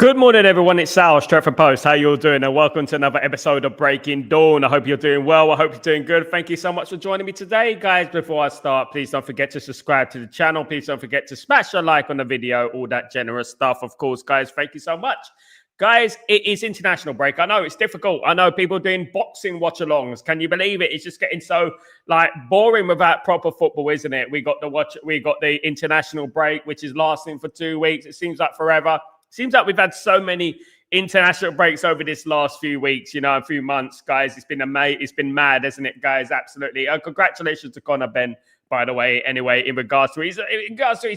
Good morning, everyone. It's Sal, Stretford Post. How you all doing? And welcome to another episode of Breaking Dawn. I hope you're doing well. I hope you're doing good. Thank you so much for joining me today, guys. Before I start, please don't forget to subscribe to the channel. Please don't forget to smash a like on the video, all that generous stuff. Of course, guys, thank you so much. Guys, it is international break. I know it's difficult. I know people doing boxing watch-alongs. Can you believe it? It's just getting so boring without proper football, isn't it? We got the international break, which is lasting for 2 weeks. It seems like forever. Seems like we've had so many international breaks over this last few weeks, a few months, guys. It's been mad, isn't it, guys? Absolutely. Congratulations to Conor Benn, by the way. Anyway, in regards to his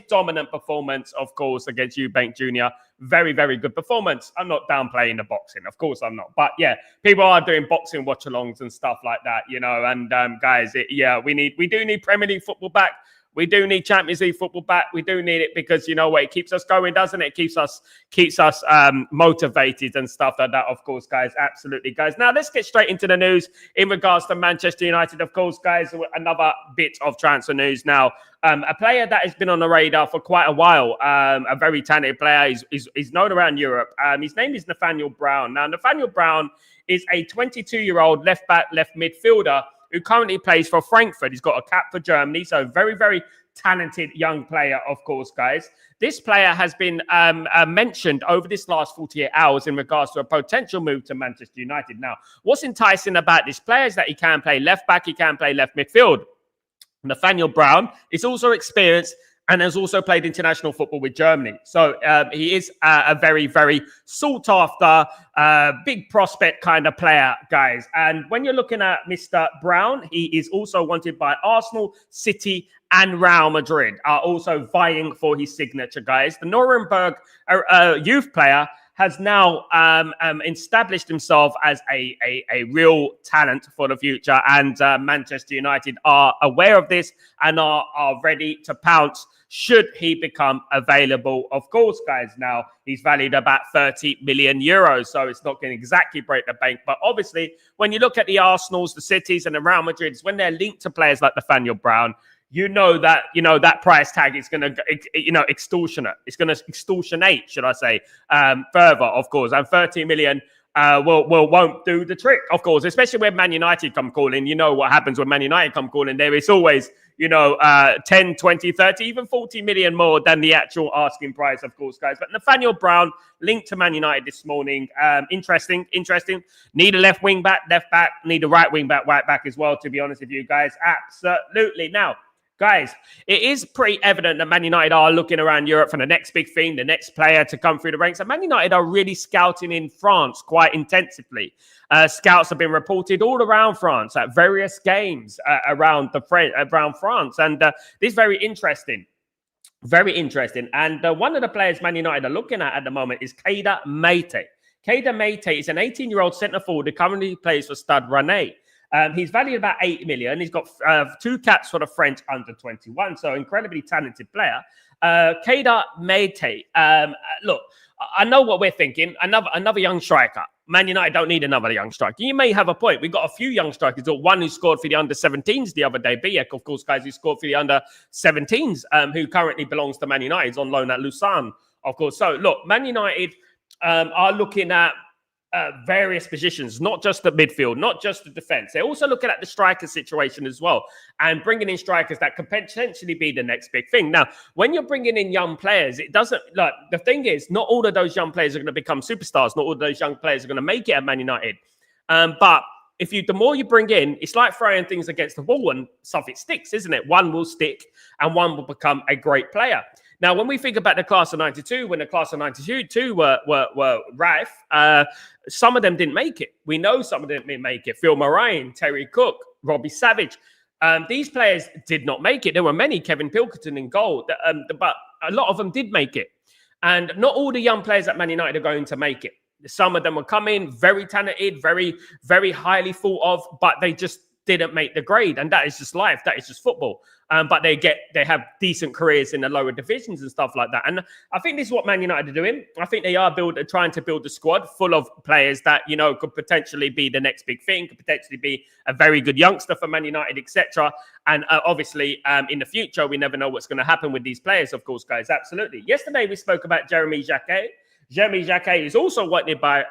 dominant performance, of course, against Eubank Jr. Very, very good performance. I'm not downplaying the boxing, of course I'm not. But yeah, people are doing boxing watch-alongs and stuff like that, And guys, we do need Premier League football back. We do need Champions League football back. We do need it because you know what? It keeps us going, doesn't it? It keeps us motivated and stuff like that, of course, guys. Absolutely, guys. Now, let's get straight into the news in regards to Manchester United, of course, guys. Another bit of transfer news now. A player that has been on the radar for quite a while, a very talented player. He's known around Europe. His name is Nathaniel Brown. Now, Nathaniel Brown is a 22-year-old left-back, left midfielder who currently plays for Frankfurt. He's got a cap for Germany, so very, very talented young player, of course, guys. This player has been mentioned over this last 48 hours in regards to a potential move to Manchester United. Now, what's enticing about this player is that he can play left back, he can play left midfield. Nathaniel Brown is also experienced and has also played international football with Germany. So he is a very, very sought-after, big prospect kind of player, guys. And when you're looking at Mr. Brown, he is also wanted by Arsenal, City, and Real Madrid, are also vying for his signature, guys. The Nuremberg youth player has now established himself as a real talent for the future. And Manchester United are aware of this and are ready to pounce should he become available. Of course, guys, now he's valued about 30 million euros. So it's not going to exactly break the bank. But obviously, when you look at the Arsenals, the Cities, and the Real Madrids, when they're linked to players like Nathaniel Brown, that price tag is going to, extortionate. It's going to extortionate, should I say, further, of course. And 30 million won't do the trick, of course, especially when Man United come calling. You know what happens when Man United come calling. There is always, 10, 20, 30, even 40 million more than the actual asking price, of course, guys. But Nathaniel Brown linked to Man United this morning. Interesting. Need a left wing back, left back. Need a right wing back, right back as well, to be honest with you guys. Absolutely. Now, guys, it is pretty evident that Man United are looking around Europe for the next big thing, the next player to come through the ranks. And Man United are really scouting in France quite intensively. Scouts have been reported all around France at various games around France. And this is very interesting. Very interesting. And one of the players Man United are looking at the moment is Keita Meite. Keita Meite is an 18-year-old centre forward who currently plays for Stade Rennes. He's valued about 8 million. He's got 2 caps for the French under 21, so incredibly talented player. Keita Meite. Look, I know what we're thinking. Another young striker. Man United don't need another young striker. You may have a point. We've got a few young strikers. One who scored for the under-17s the other day. Biek, of course, guys, who scored for the under-17s, who currently belongs to Man United. He's on loan at Lausanne, of course. So, look, Man United are looking at various positions, not just the midfield, not just the defense. They're also looking at the striker situation as well and bringing in strikers that could potentially be the next big thing. Now, when you're bringing in young players, it doesn't like the thing is not all of those young players are going to become superstars. Not all of those young players are going to make it at Man United. But the more you bring in, it's like throwing things against the wall and something sticks, isn't it? One will stick and one will become a great player. Now, when we think about the class of 92, when the class of 92 were rife, some of them didn't make it. We know some of them didn't make it. Phil Moraine, Terry Cook, Robbie Savage. These players did not make it. There were many, Kevin Pilkington in goal, but a lot of them did make it. And not all the young players at Man United are going to make it. Some of them will come in very talented, very, very highly thought of, but they just didn't make the grade. And that is just life. That is just football. But they have decent careers in the lower divisions and stuff like that. And I think this is what Man United are doing. I think they are trying to build a squad full of players that, could potentially be the next big thing, could potentially be a very good youngster for Man United, etc. And obviously, in the future, we never know what's going to happen with these players, of course, guys. Absolutely. Yesterday, we spoke about Jeremy Jacquet. Jamie Jacquet is also wanted by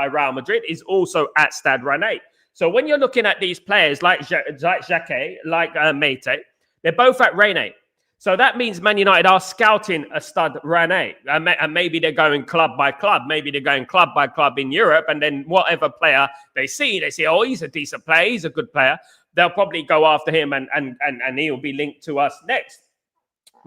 Real Madrid, is also at Stade Rennais. So when you're looking at these players like Jacquet, like Meite, they're both at Rennes. So that means Man United are scouting a Stade Rennais. And maybe they're going club by club. Maybe they're going club by club in Europe. And then whatever player they see, oh, he's a decent player. He's a good player. They'll probably go after him and he'll be linked to us next.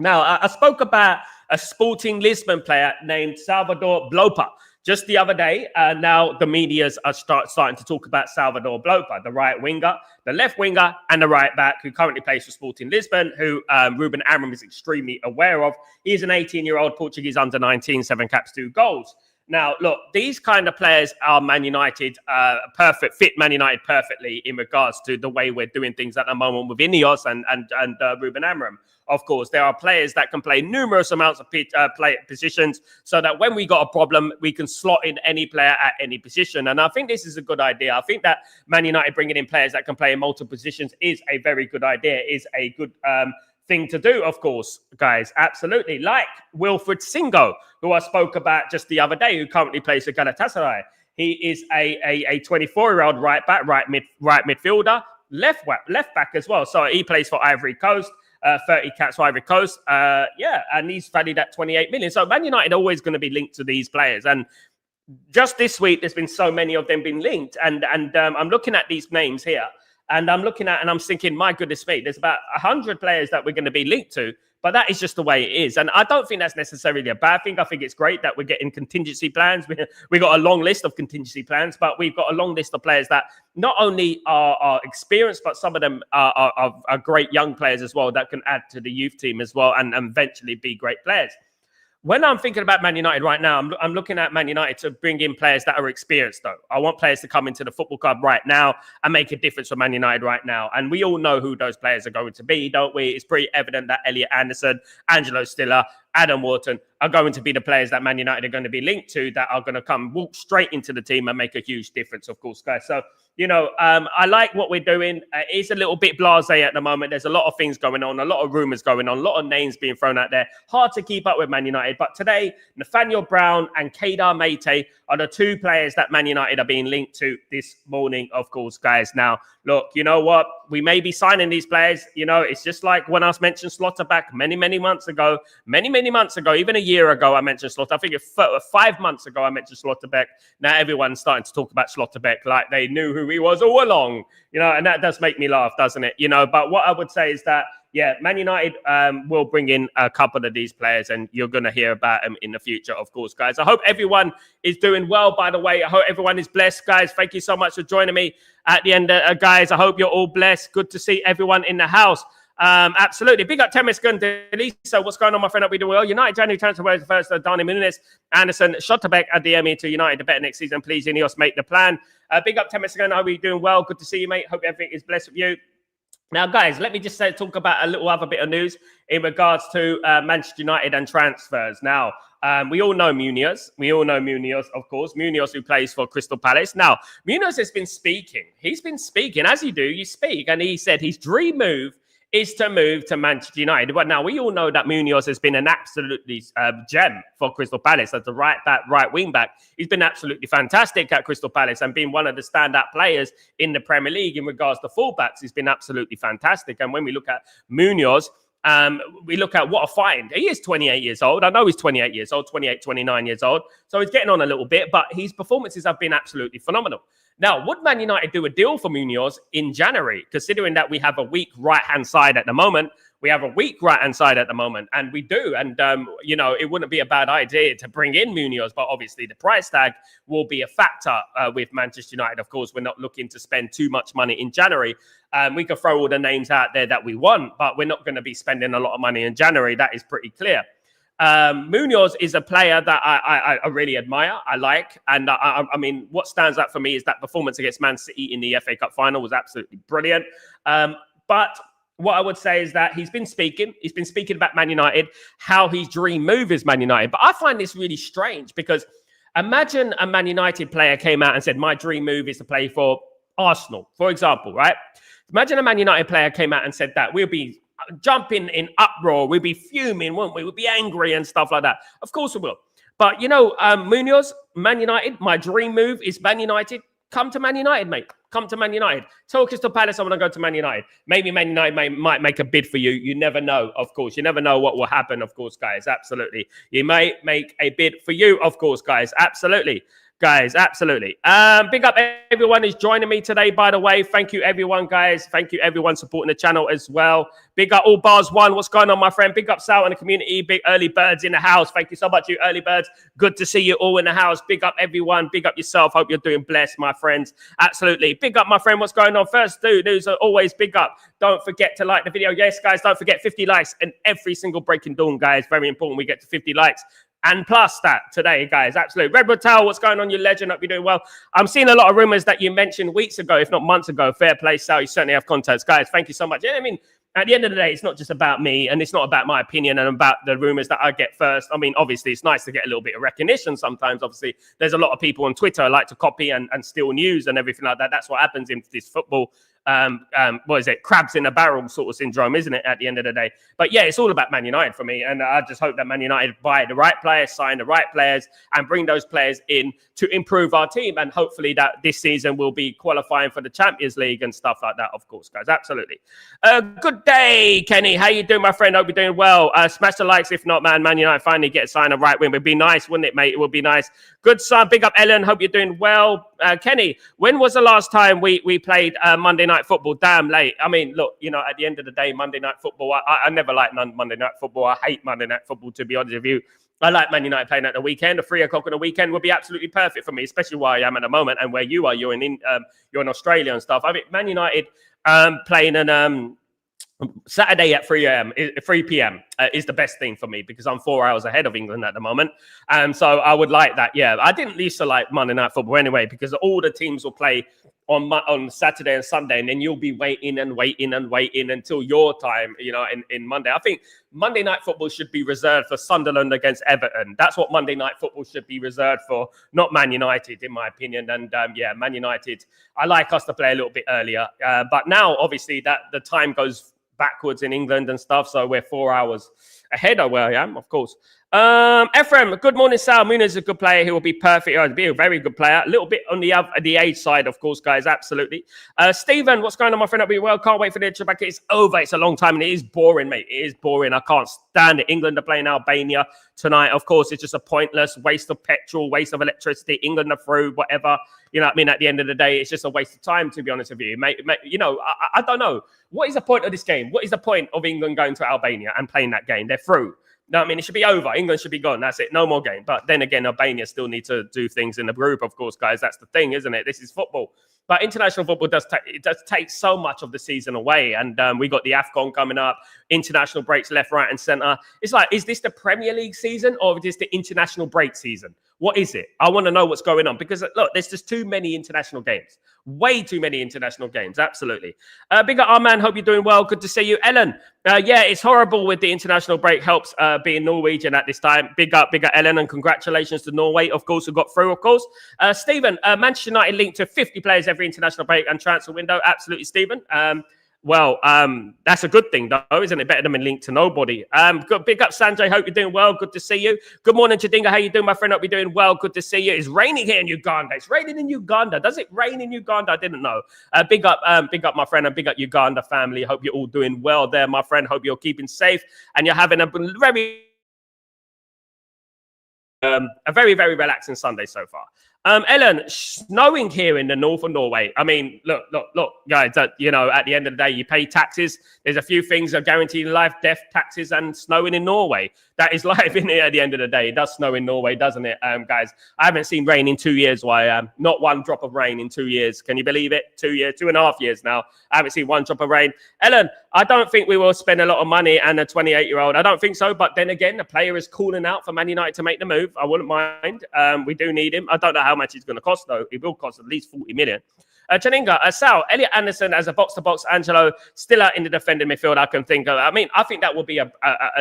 Now, I spoke about a Sporting Lisbon player named Salvador Blopa just the other day. Now the medias are starting to talk about Salvador Blopa, the right winger, the left winger, and the right back who currently plays for Sporting Lisbon, who Ruben Amorim is extremely aware of. He's an 18-year-old Portuguese under-19, 7 caps, 2 goals. Now, look, these kind of players are Man United fit Man United perfectly in regards to the way we're doing things at the moment with Ineos and Ruben Amorim. Of course, there are players that can play numerous amounts of positions so that when we got a problem, we can slot in any player at any position. And I think this is a good idea. I think that Man United bringing in players that can play in multiple positions is a very good idea, is a good thing to do, of course, guys. Absolutely. Like Wilfred Singo, who I spoke about just the other day, who currently plays for Galatasaray. He is a 24-year-old right back, right midfielder, left back as well. So he plays for Ivory Coast. 30 caps for Ivory Coast. And he's valued at 28 million. So Man United are always going to be linked to these players. And just this week, there's been so many of them been linked. And I'm looking at these names here. And I'm looking at and I'm thinking, my goodness me, there's about 100 players that we're going to be linked to. But that is just the way it is. And I don't think that's necessarily a bad thing. I think it's great that we're getting contingency plans. We got a long list of contingency plans, but we've got a long list of players that not only are experienced, but some of them are great young players as well that can add to the youth team as well and eventually be great players. When I'm thinking about Man United right now, I'm looking at Man United to bring in players that are experienced, though. I want players to come into the football club right now and make a difference for Man United right now. And we all know who those players are going to be, don't we? It's pretty evident that Elliot Anderson, Angelo Stiller, Adam Wharton are going to be the players that Man United are going to be linked to that are going to walk straight into the team and make a huge difference, of course, guys. So, I like what we're doing. It's a little bit blasé at the moment. There's a lot of things going on, a lot of rumors going on, a lot of names being thrown out there. Hard to keep up with Man United. But today, Nathaniel Brown and Keita Meite are the 2 players that Man United are being linked to this morning, of course, guys. Now, look, you know what? We may be signing these players. It's just like when I mentioned Slotterback many months ago, even a year ago, I mentioned Slotterbeck. I think 5 months ago, I mentioned Slotterbeck. Now everyone's starting to talk about Slotterbeck like they knew who he was all along, and that does make me laugh, doesn't it? But what I would say is that, Man United will bring in a couple of these players and you're going to hear about them in the future, of course, guys. I hope everyone is doing well, by the way. I hope everyone is blessed, guys. Thank you so much for joining me at the end, guys. I hope you're all blessed. Good to see everyone in the house. Absolutely. Big up Temis Gundelisa. So what's going on, my friend? Hope we do well. United January transfer was the first. Dani Muniz, Anderson, Schotterbeck at the ME to United to bet next season. Please, Ineos, make the plan. Big up Temis Gun. Hope you're doing well. Good to see you, mate. Hope everything is blessed with you. Now, guys, let me just talk about a little other bit of news in regards to Manchester United and transfers. Now, we all know Munoz. Of course. Munoz, who plays for Crystal Palace. Now, Munoz has been speaking. He's been speaking. As you do, you speak. And he said his dream move is to move to Manchester United. But now we all know that Munoz has been an absolutely gem for Crystal Palace as the right back, right wing back. He's been absolutely fantastic at Crystal Palace and been one of the standout players in the Premier League in regards to fullbacks. He's been absolutely fantastic. And when we look at Munoz, we look at what a find. He is 28 years old. I know he's 28 years old, 28, 29 years old. So he's getting on a little bit, but his performances have been absolutely phenomenal. Now, would Man United do a deal for Munoz in January, considering that we have a weak right-hand side at the moment? And we do. And, it wouldn't be a bad idea to bring in Munoz, but obviously the price tag will be a factor with Manchester United. Of course, we're not looking to spend too much money in January. We can throw all the names out there that we want, but we're not going to be spending a lot of money in January. That is pretty clear. Munoz is a player that I really admire, I like. And I mean, what stands out for me is that performance against Man City in the FA Cup final was absolutely brilliant. But what I would say is that he's been speaking about Man United, how his dream move is Man United. But I find this really strange because imagine a Man United player came out and said, my dream move is to play for Arsenal, for example, right? Imagine a Man United player came out and said that. We'll be jumping in uproar. We'll be fuming, won't we? We'll be angry and stuff like that. Of course we will. But, Munoz, Man United, my dream move is Man United. Come to Man United, mate. Come to Man United. Tell Crystal Palace I want to go to Man United. Maybe Man United might make a bid for you. You never know, of course. You never know what will happen, of course, guys. Absolutely. You may make a bid for you, of course, guys. Absolutely. Guys, absolutely. Big up everyone who's joining me today, by the way. Thank you, everyone, guys. Thank you, everyone supporting the channel as well. Big up all bars one. What's going on, my friend? Big up Sal and the community. Big early birds in the house. Thank you so much, you early birds. Good to see you all in the house. Big up everyone. Big up yourself. Hope you're doing blessed, my friends. Absolutely. Big up, my friend. What's going on? First, news are always big up. Don't forget to like the video. Yes, guys, don't forget 50 likes and every single Breaking Dawn, guys. Very important we get to 50 likes. And plus that today, guys, absolutely. Redwood Tower, what's going on, you legend? Hope you're doing well. I'm seeing a lot of rumors that you mentioned weeks ago, if not months ago. Fair play, Sal. You certainly have contacts. Guys, thank you so much. I mean, at the end of the day, it's not just about me and it's not about my opinion and about the rumors that I get first. I mean, obviously, it's nice to get a little bit of recognition sometimes. Obviously, there's a lot of people on Twitter who like to copy and steal news and everything like that. That's what happens in this football. What is it? Crabs in a barrel sort of syndrome, isn't it? At the end of the day, but yeah, it's all about Man United for me, and I just hope that Man United buy the right players, sign the right players, and bring those players in to improve our team, and hopefully that this season will be qualifying for the Champions League and stuff like that. Of course, guys, absolutely. Good day, Kenny. How you doing, my friend? Hope you're doing well. Smash the likes. If not, Man United finally get signed a right wing. It'd be nice, wouldn't it, mate? It would be nice. Good son. Big up, Ellen. Hope you're doing well. Kenny, when was the last time we played Monday Night Football? Damn late. I mean, look, at the end of the day, Monday Night Football, I never liked Monday Night Football. I hate Monday Night Football, to be honest with you. I like Man United playing at the weekend. A 3 o'clock on the weekend would be absolutely perfect for me, especially where I am at the moment and where you are. You're in Australia and stuff. I mean, Man United playing an Saturday at 3 p.m. Is the best thing for me because I'm 4 hours ahead of England at the moment. So I would like that. Yeah, I didn't used to like Monday Night Football anyway because all the teams will play on Saturday and Sunday, and then you'll be waiting until your time, in Monday. I think Monday Night Football should be reserved for Sunderland against Everton. That's what Monday Night Football should be reserved for, not Man United, in my opinion. And yeah, Man United, I like us to play a little bit earlier. But now, obviously, that the time goes backwards in England and stuff, so we're 4 hours ahead of where I am, of course. Ephraim, good morning, Sal. Munoz is a good player. He will be perfect. He'll be a very good player. A little bit on the age side, of course, guys. Absolutely. Stephen, what's going on, my friend? I'll be well. Can't wait for the Chatterboxer. It's over. It's a long time, and it is boring, mate. It is boring. I can't stand it. England are playing Albania tonight. Of course, it's just a pointless waste of petrol, waste of electricity. England are through, whatever. You know what I mean? At the end of the day, it's just a waste of time, to be honest with you. Mate, I don't know. What is the point of this game? What is the point of England going to Albania and playing that game? They're through. No, I mean, it should be over. England should be gone. That's it. No more game. But then again, Albania still need to do things in the group, of course, guys. That's the thing, isn't it? This is football. But international football does take so much of the season away. And we got the AFCON coming up, international breaks left, right, and centre. It's like, is this the Premier League season or is this the international break season? What is it? I want to know what's going on because, look, there's just too many international games. Way too many international games. Absolutely. Big up, our man. Hope you're doing well. Good to see you. Ellen. Yeah, it's horrible with the international break. Helps being Norwegian at this time. Big up, Ellen, and congratulations to Norway, of course, who got through, of course. Stephen, Manchester United linked to 50 players every international break and transfer window. Absolutely, Stephen. Well, that's a good thing, though, isn't it? Better than being linked to nobody. Big up, Sanjay. Hope you're doing well. Good to see you. Good morning, Chadinga. How you doing, my friend? Hope you're doing well. Good to see you. It's raining here in Uganda. It's raining in Uganda. Does it rain in Uganda? I didn't know. Big up, my friend, and big up Uganda family. Hope you're all doing well there, my friend. Hope you're keeping safe and you're having a very, very relaxing Sunday so far. Ellen, snowing here in the north of Norway. I mean, look, guys, at the end of the day, you pay taxes. There's a few things that are guaranteed life, death, taxes, and snowing in Norway. That is life, isn't it, at the end of the day? It does snow in Norway, doesn't it, guys? I haven't seen rain in 2 years. Not one drop of rain in 2 years. Can you believe it? 2 years, 2.5 years now. I haven't seen one drop of rain. Ellen, I don't think we will spend a lot of money and a 28-year-old. I don't think so. But then again, the player is calling out for Man United to make the move. I wouldn't mind. We do need him. I don't know how much he's going to cost, though. It will cost at least 40 million. Chaninga, Sal, Elliot Anderson as a box-to-box, Angelo still out in the defending midfield, I can think of. I mean, I think that would be an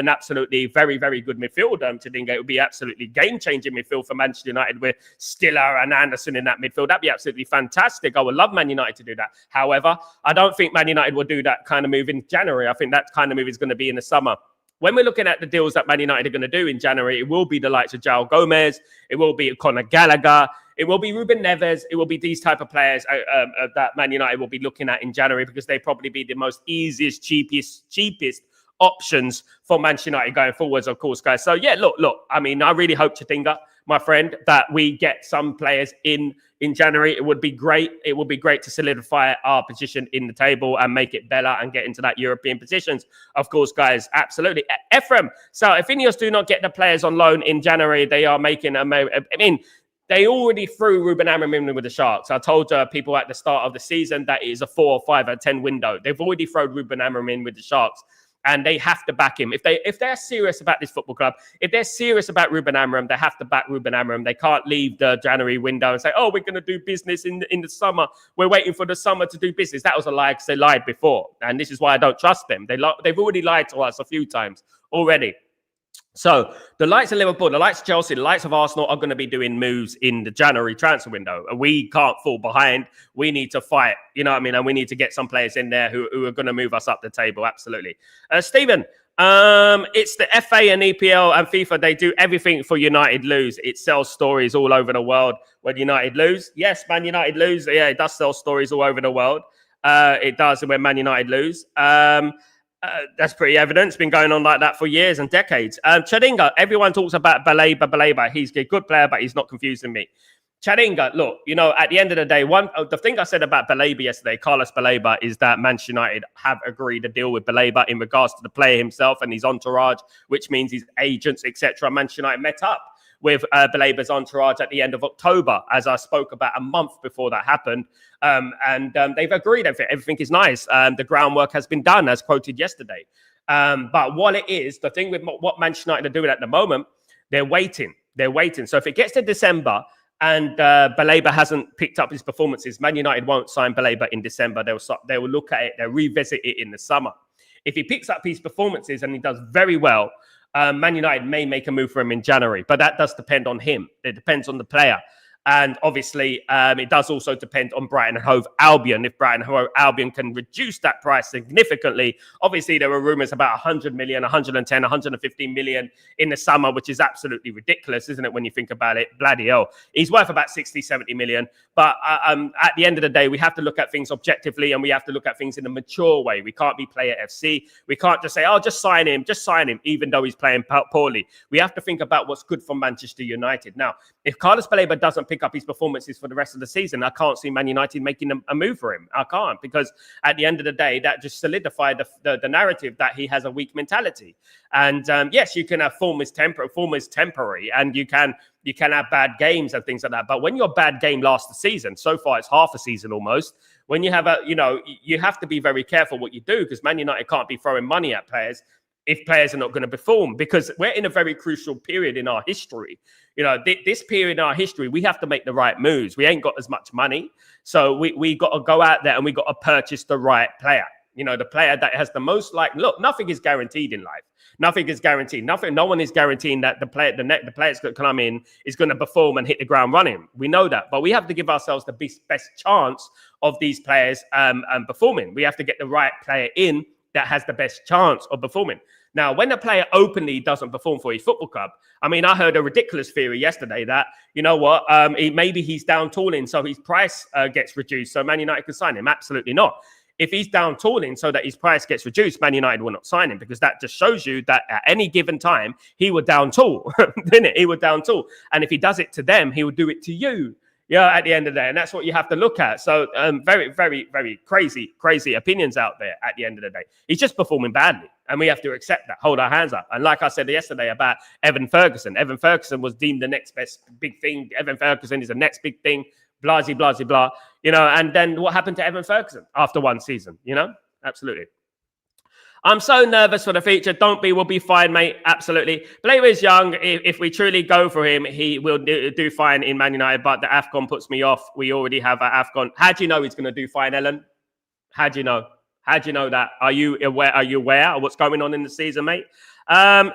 absolutely very, very good midfield, Chaninga. It would be absolutely game-changing midfield for Manchester United with Stiller and Anderson in that midfield. That'd be absolutely fantastic. I would love Man United to do that. However, I don't think Man United will do that kind of move in January. I think that kind of move is going to be in the summer. when we're looking at the deals that Man United are going to do in January, it will be the likes of João Gomez, it will be Conor Gallagher, it will be Ruben Neves, it will be these type of players that Man United will be looking at in January, because they probably be the most easiest, cheapest options for Manchester United going forwards, of course, guys. So yeah, look. I mean, I really hope, Chattinga, my friend, that we get some players in January. It would be great. It would be great to solidify our position in the table and make it better and get into that European positions. Of course, guys, absolutely. Ephraim, so if Ineos do not get the players on loan in January, they are making they already threw Ruben Amorim in with the Sharks. I told people at the start of the season that it is a 4 or 5 out of 10 window. They've already thrown Ruben Amorim in with the Sharks, and they have to back him. If they're serious about this football club, if they're serious about Ruben Amorim, they have to back Ruben Amorim. They can't leave the January window and say, oh, we're going to do business in the summer. We're waiting for the summer to do business. That was a lie, because they lied before. And this is why I don't trust them. They've already lied to us a few times already. So the likes of Liverpool, the likes of Chelsea, the likes of Arsenal are going to be doing moves in the January transfer window. We can't fall behind. We need to fight, you know what I mean? And we need to get some players in there who are going to move us up the table. Absolutely. Stephen, it's the FA and EPL and FIFA. They do everything for United lose. It sells stories all over the world when United lose. Yes, Man United lose. Yeah, it does sell stories all over the world. It does when Man United lose. That's pretty evident. It's been going on like that for years and decades. Chattinga, everyone talks about Baleba. He's a good player, but he's not confusing me. Chattinga, look, you know, at the end of the day, the thing I said about Baleba yesterday, Carlos Baleba, is that Manchester United have agreed a deal with Baleba in regards to the player himself and his entourage, which means his agents, etc. Manchester United met up with Baleba's entourage at the end of October, as I spoke about a month before that happened. And they've agreed everything is nice. The groundwork has been done, as quoted yesterday. But what it is, the thing with what Manchester United are doing at the moment, they're waiting. So if it gets to December and Baleba hasn't picked up his performances, Man United won't sign Baleba in December. They will look at it, they'll revisit it in the summer. If he picks up his performances and he does very well, Man United may make a move for him in January, but that does depend on him. It depends on the player. And obviously, it does also depend on Brighton and Hove Albion. If Brighton and Hove Albion can reduce that price significantly, obviously there were rumours about 100 million, 110, 115 million in the summer, which is absolutely ridiculous, isn't it, when you think about it? Bloody hell. He's worth about 60, 70 million. But at the end of the day, we have to look at things objectively, and we have to look at things in a mature way. We can't be player FC. We can't just say, oh, just sign him, even though he's playing poorly. We have to think about what's good for Manchester United. Now, if Carlos Baleba doesn't pick up his performances for the rest of the season, I can't see Man United making a move for him. I can't, because at the end of the day, that just solidified the narrative that he has a weak mentality. And yes, you can have form is temporary, and you can have bad games and things like that. But when your bad game lasts the season, so far it's half a season almost. When you have you have to be very careful what you do, because Man United can't be throwing money at players if players are not going to perform, because we're in a very crucial period in our history. You know, this period in our history, we have to make the right moves. We ain't got as much money. So we got to go out there and we got to purchase the right player. You know, the player that has the most look, nothing is guaranteed in life. Nothing is guaranteed. No one is guaranteeing that the players that come in is going to perform and hit the ground running. We know that, but we have to give ourselves the best chance of these players performing. We have to get the right player in that has the best chance of performing. Now, when a player openly doesn't perform for his football club, I mean, I heard a ridiculous theory yesterday that, you know what, maybe he's down tooling, so his price gets reduced, so Man United can sign him. Absolutely not. If he's down tooling so that his price gets reduced, Man United will not sign him, because that just shows you that at any given time, he would down tool, didn't it? He would down tool. And if he does it to them, he will do it to you. Yeah, at the end of the day. And that's what you have to look at. So very, very, very crazy opinions out there at the end of the day. He's just performing badly. And we have to accept that, hold our hands up. And like I said yesterday about Evan Ferguson was deemed the next best big thing. Evan Ferguson is the next big thing, blah, blah, blah, blah. You know, and then what happened to Evan Ferguson after one season? You know, absolutely. I'm so nervous for the future. Don't be, we'll be fine, mate. Absolutely. Blair is young. If we truly go for him, he will do fine in Man United, but the AFCON puts me off. We already have an AFCON. How do you know he's going to do fine, Ellen? How do you know? How do you know that? Are you aware of what's going on in the season, mate?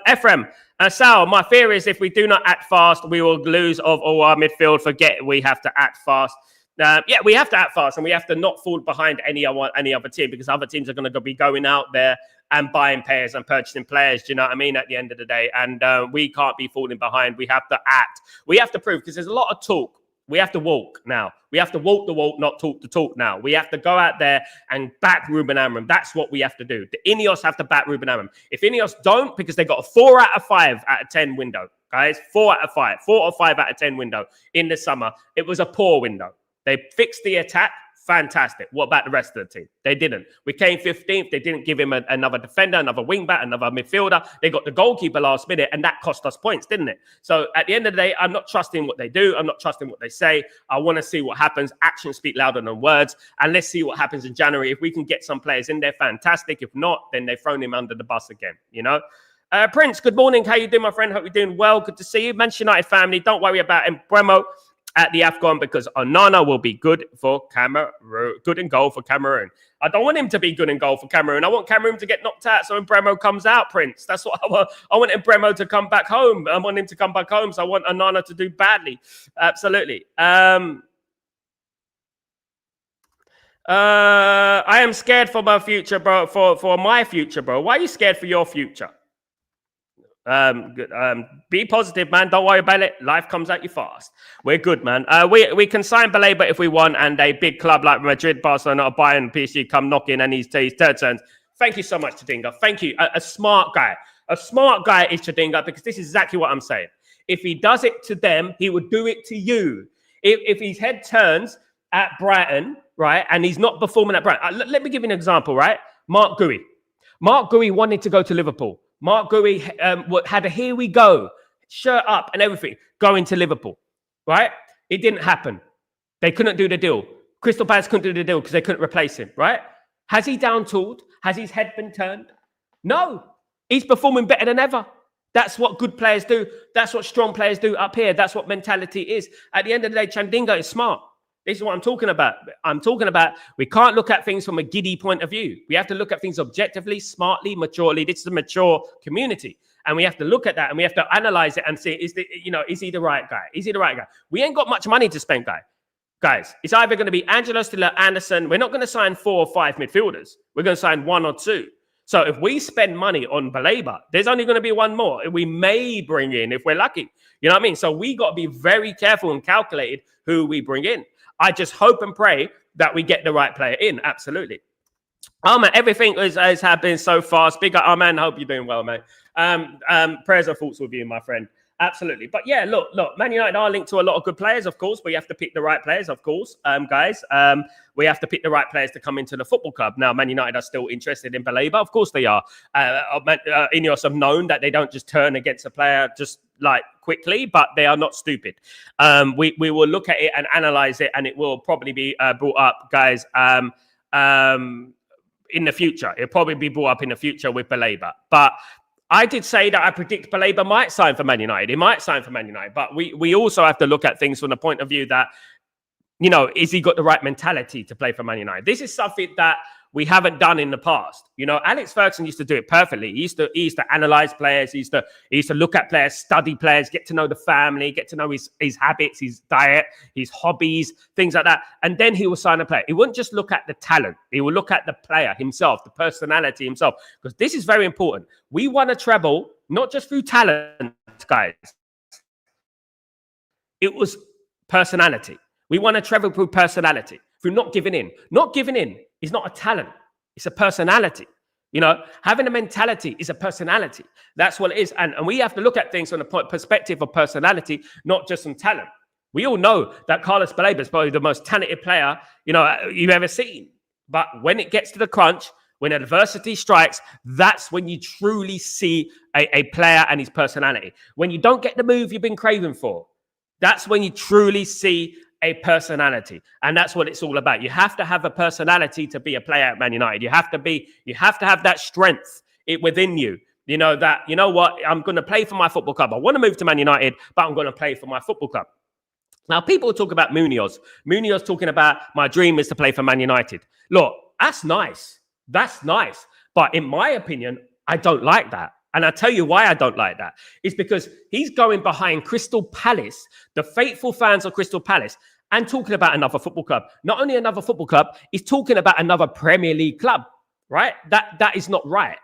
Ephraim, Sal, my fear is if we do not act fast, we will lose of all our midfield. Forget we have to act fast. Yeah, we have to act fast, and we have to not fall behind any other team, because other teams are going to be going out there and buying players and purchasing players. Do you know what I mean? At the end of the day, and we can't be falling behind. We have to act. We have to prove, because there's a lot of talk. We have to walk now. We have to walk the walk, not talk the talk now. We have to go out there and back Ruben Amorim. That's what we have to do. The Ineos have to back Ruben Amorim. If Ineos don't, because they got a 4 out of 5 out of 10 window, guys, 4 out of 5, 4 or 5 out of 10 window in the summer. It was a poor window. They fixed the attack. Fantastic. What about the rest of the team? They didn't. We came 15th. They didn't give him another defender, another wing back, another midfielder. They got the goalkeeper last minute, and that cost us points, didn't it? So at the end of the day, I'm not trusting what they do. I'm not trusting what they say. I want to see what happens. Actions speak louder than words. And let's see what happens in January. If we can get some players in there, fantastic. If not, then they've thrown him under the bus again, you know? Prince, good morning. How you doing, my friend? Hope you're doing well. Good to see you. Manchester United family. Don't worry about Bremo at the AFCON, because Onana will be good for Cameroon, good in goal for Cameroon. I don't want him to be good in goal for Cameroon. I want Cameroon to get knocked out so when Bremo comes out, Prince. That's what I want. I want Bremo to come back home. I want him to come back home, so I want Onana to do badly. Absolutely. I am scared for my future, bro. For my future, bro. Why are you scared for your future? Be positive, man. Don't worry about it. Life comes at you fast. We're good, man. We can sign Baleba if we want, and a big club like Madrid, Barcelona, or Bayern, PSG come knocking, and he's third turns. Thank you so much, Tadinga. Thank you. A smart guy. A smart guy is Tadinga, because this is exactly what I'm saying. If he does it to them, he would do it to you. If his head turns at Brighton, right, and he's not performing at Brighton. Let me give you an example, right? Mark Gui. Mark Gui wanted to go to Liverpool. Mark Gui had a here we go, shirt up and everything, going to Liverpool, right? It didn't happen. They couldn't do the deal. Crystal Palace couldn't do the deal because they couldn't replace him, right? Has he down-tooled? Has his head been turned? No. He's performing better than ever. That's what good players do. That's what strong players do up here. That's what mentality is. At the end of the day, Chandinga is smart. This is what I'm talking about. I'm talking about we can't look at things from a giddy point of view. We have to look at things objectively, smartly, maturely. This is a mature community. And we have to look at that and we have to analyze it and see, is he the right guy? Is he the right guy? We ain't got much money to spend, guys. It's either going to be Angelo Stiller, Anderson. We're not going to sign 4 or 5 midfielders. We're going to sign 1 or 2. So if we spend money on Baleba, there's only going to be 1 more. We may bring in if we're lucky. You know what I mean? So we got to be very careful and calculated who we bring in. I just hope and pray that we get the right player in. Absolutely. Oh, man, everything has happened so fast. Big up, oh, man, hope you're doing well, mate. Prayers and thoughts with you, my friend. Absolutely. But yeah, look, Man United are linked to a lot of good players, of course, but you have to pick the right players, of course, guys. We have to pick the right players to come into the football club. Now, Man United are still interested in Baleba. Of course they are. Ineos have known that they don't just turn against a player just like quickly, but they are not stupid. We will look at it and analyze it, and it will probably be brought up, guys, in the future. It'll probably be brought up in the future with Baleba. But I did say that I predict Baleba might sign for Man United. He might sign for Man United. But we also have to look at things from the point of view that, you know, is he got the right mentality to play for Man United? This is something that we haven't done in the past. You know, Alex Ferguson used to do it perfectly. He used to analyze players. He used to look at players, study players, get to know the family, get to know his habits, his diet, his hobbies, things like that. And then he will sign a player. He wouldn't just look at the talent. He will look at the player himself, the personality himself, because this is very important. We want to treble, not just through talent, guys. It was personality. We want to treble through personality, through not giving in. Not giving in is not a talent. It's a personality. You know, having a mentality is a personality. That's what it is. And we have to look at things from the perspective of personality, not just from talent. We all know that Carlos Baleba is probably the most talented player, you know, you've ever seen. But when it gets to the crunch, when adversity strikes, that's when you truly see a player and his personality. When you don't get the move you've been craving for, that's when you truly see a personality. And that's what it's all about. You have to have a personality to be a player at Man United. You have to have that strength within you. You know, that, you know what, I'm going to play for my football club. I want to move to Man United, but I'm going to play for my football club. Now, people talk about Munoz. Munoz talking about my dream is to play for Man United. Look, that's nice. That's nice. But in my opinion, I don't like that. And I'll tell you why I don't like that. It's because he's going behind Crystal Palace, the faithful fans of Crystal Palace, and talking about another football club. Not only another football club, he's talking about another Premier League club, right? That is not right.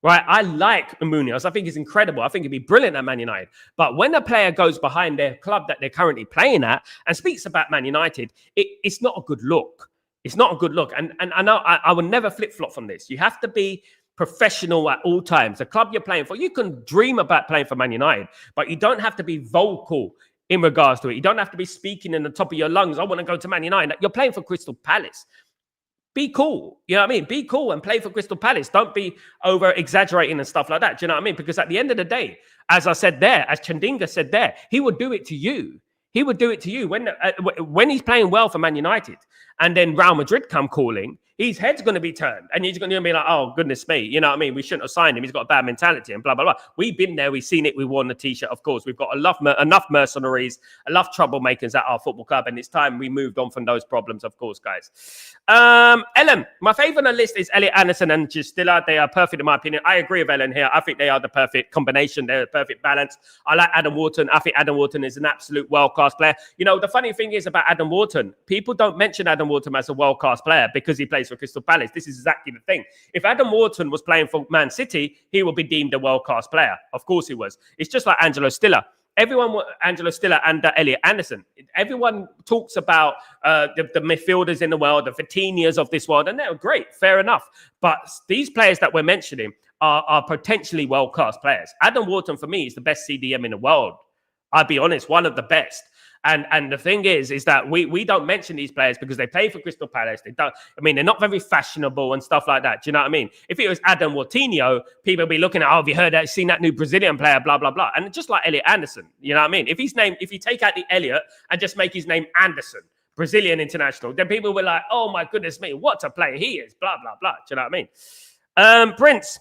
right? I like Munoz. I think he's incredible. I think he'd be brilliant at Man United. But when a player goes behind their club that they're currently playing at and speaks about Man United, it's not a good look. It's not a good look. And I know I will never flip-flop from this. You have to be professional at all times. The club you're playing for, you can dream about playing for Man United, but you don't have to be vocal in regards to it. You don't have to be speaking in the top of your lungs. I want to go to Man United. You're playing for Crystal Palace. Be cool. You know what I mean? Be cool and play for Crystal Palace. Don't be over exaggerating and stuff like that. Do you know what I mean? Because at the end of the day, as I said there, as Chandinga said there, he would do it to you. He would do it to you when he's playing well for Man United and then Real Madrid come calling, his head's going to be turned and he's going to be like, oh, goodness me. You know what I mean? We shouldn't have signed him. He's got a bad mentality and blah, blah, blah. We've been there. We've seen it. We worn the T-shirt, of course. We've got enough mercenaries, enough troublemakers at our football club. And it's time we moved on from those problems, of course, guys. Ellen, my favorite on the list is Elliot Anderson and Justilla. They are perfect in my opinion. I agree with Ellen here. I think they are the perfect combination. They're the perfect balance. I like Adam Wharton. I think Adam Wharton is an absolute world-class player. You know, the funny thing is about Adam Wharton, people don't mention Adam Wharton as a world-class player because he plays for Crystal Palace. This is exactly the thing. If Adam Wharton was playing for Man City, he would be deemed a world-class player. Of course he was. It's just like Angelo Stiller. Angelo Stiller and Elliot Anderson. Everyone talks about the midfielders in the world, the Vitinhas of this world, and they're great, fair enough. But these players that we're mentioning are potentially world-class players. Adam Wharton, for me, is the best CDM in the world. I'll be honest, one of the best. And the thing is that we don't mention these players because they play for Crystal Palace. They're not very fashionable and stuff like that. Do you know what I mean? If it was Adam Whartonio, people would be looking at, oh, have you heard that? Seen that new Brazilian player, blah, blah, blah. And just like Elliot Anderson, you know what I mean? If you take out the Elliot and just make his name Anderson, Brazilian international, then people were like, oh my goodness me, what a player he is, blah, blah, blah. Do you know what I mean? Prince.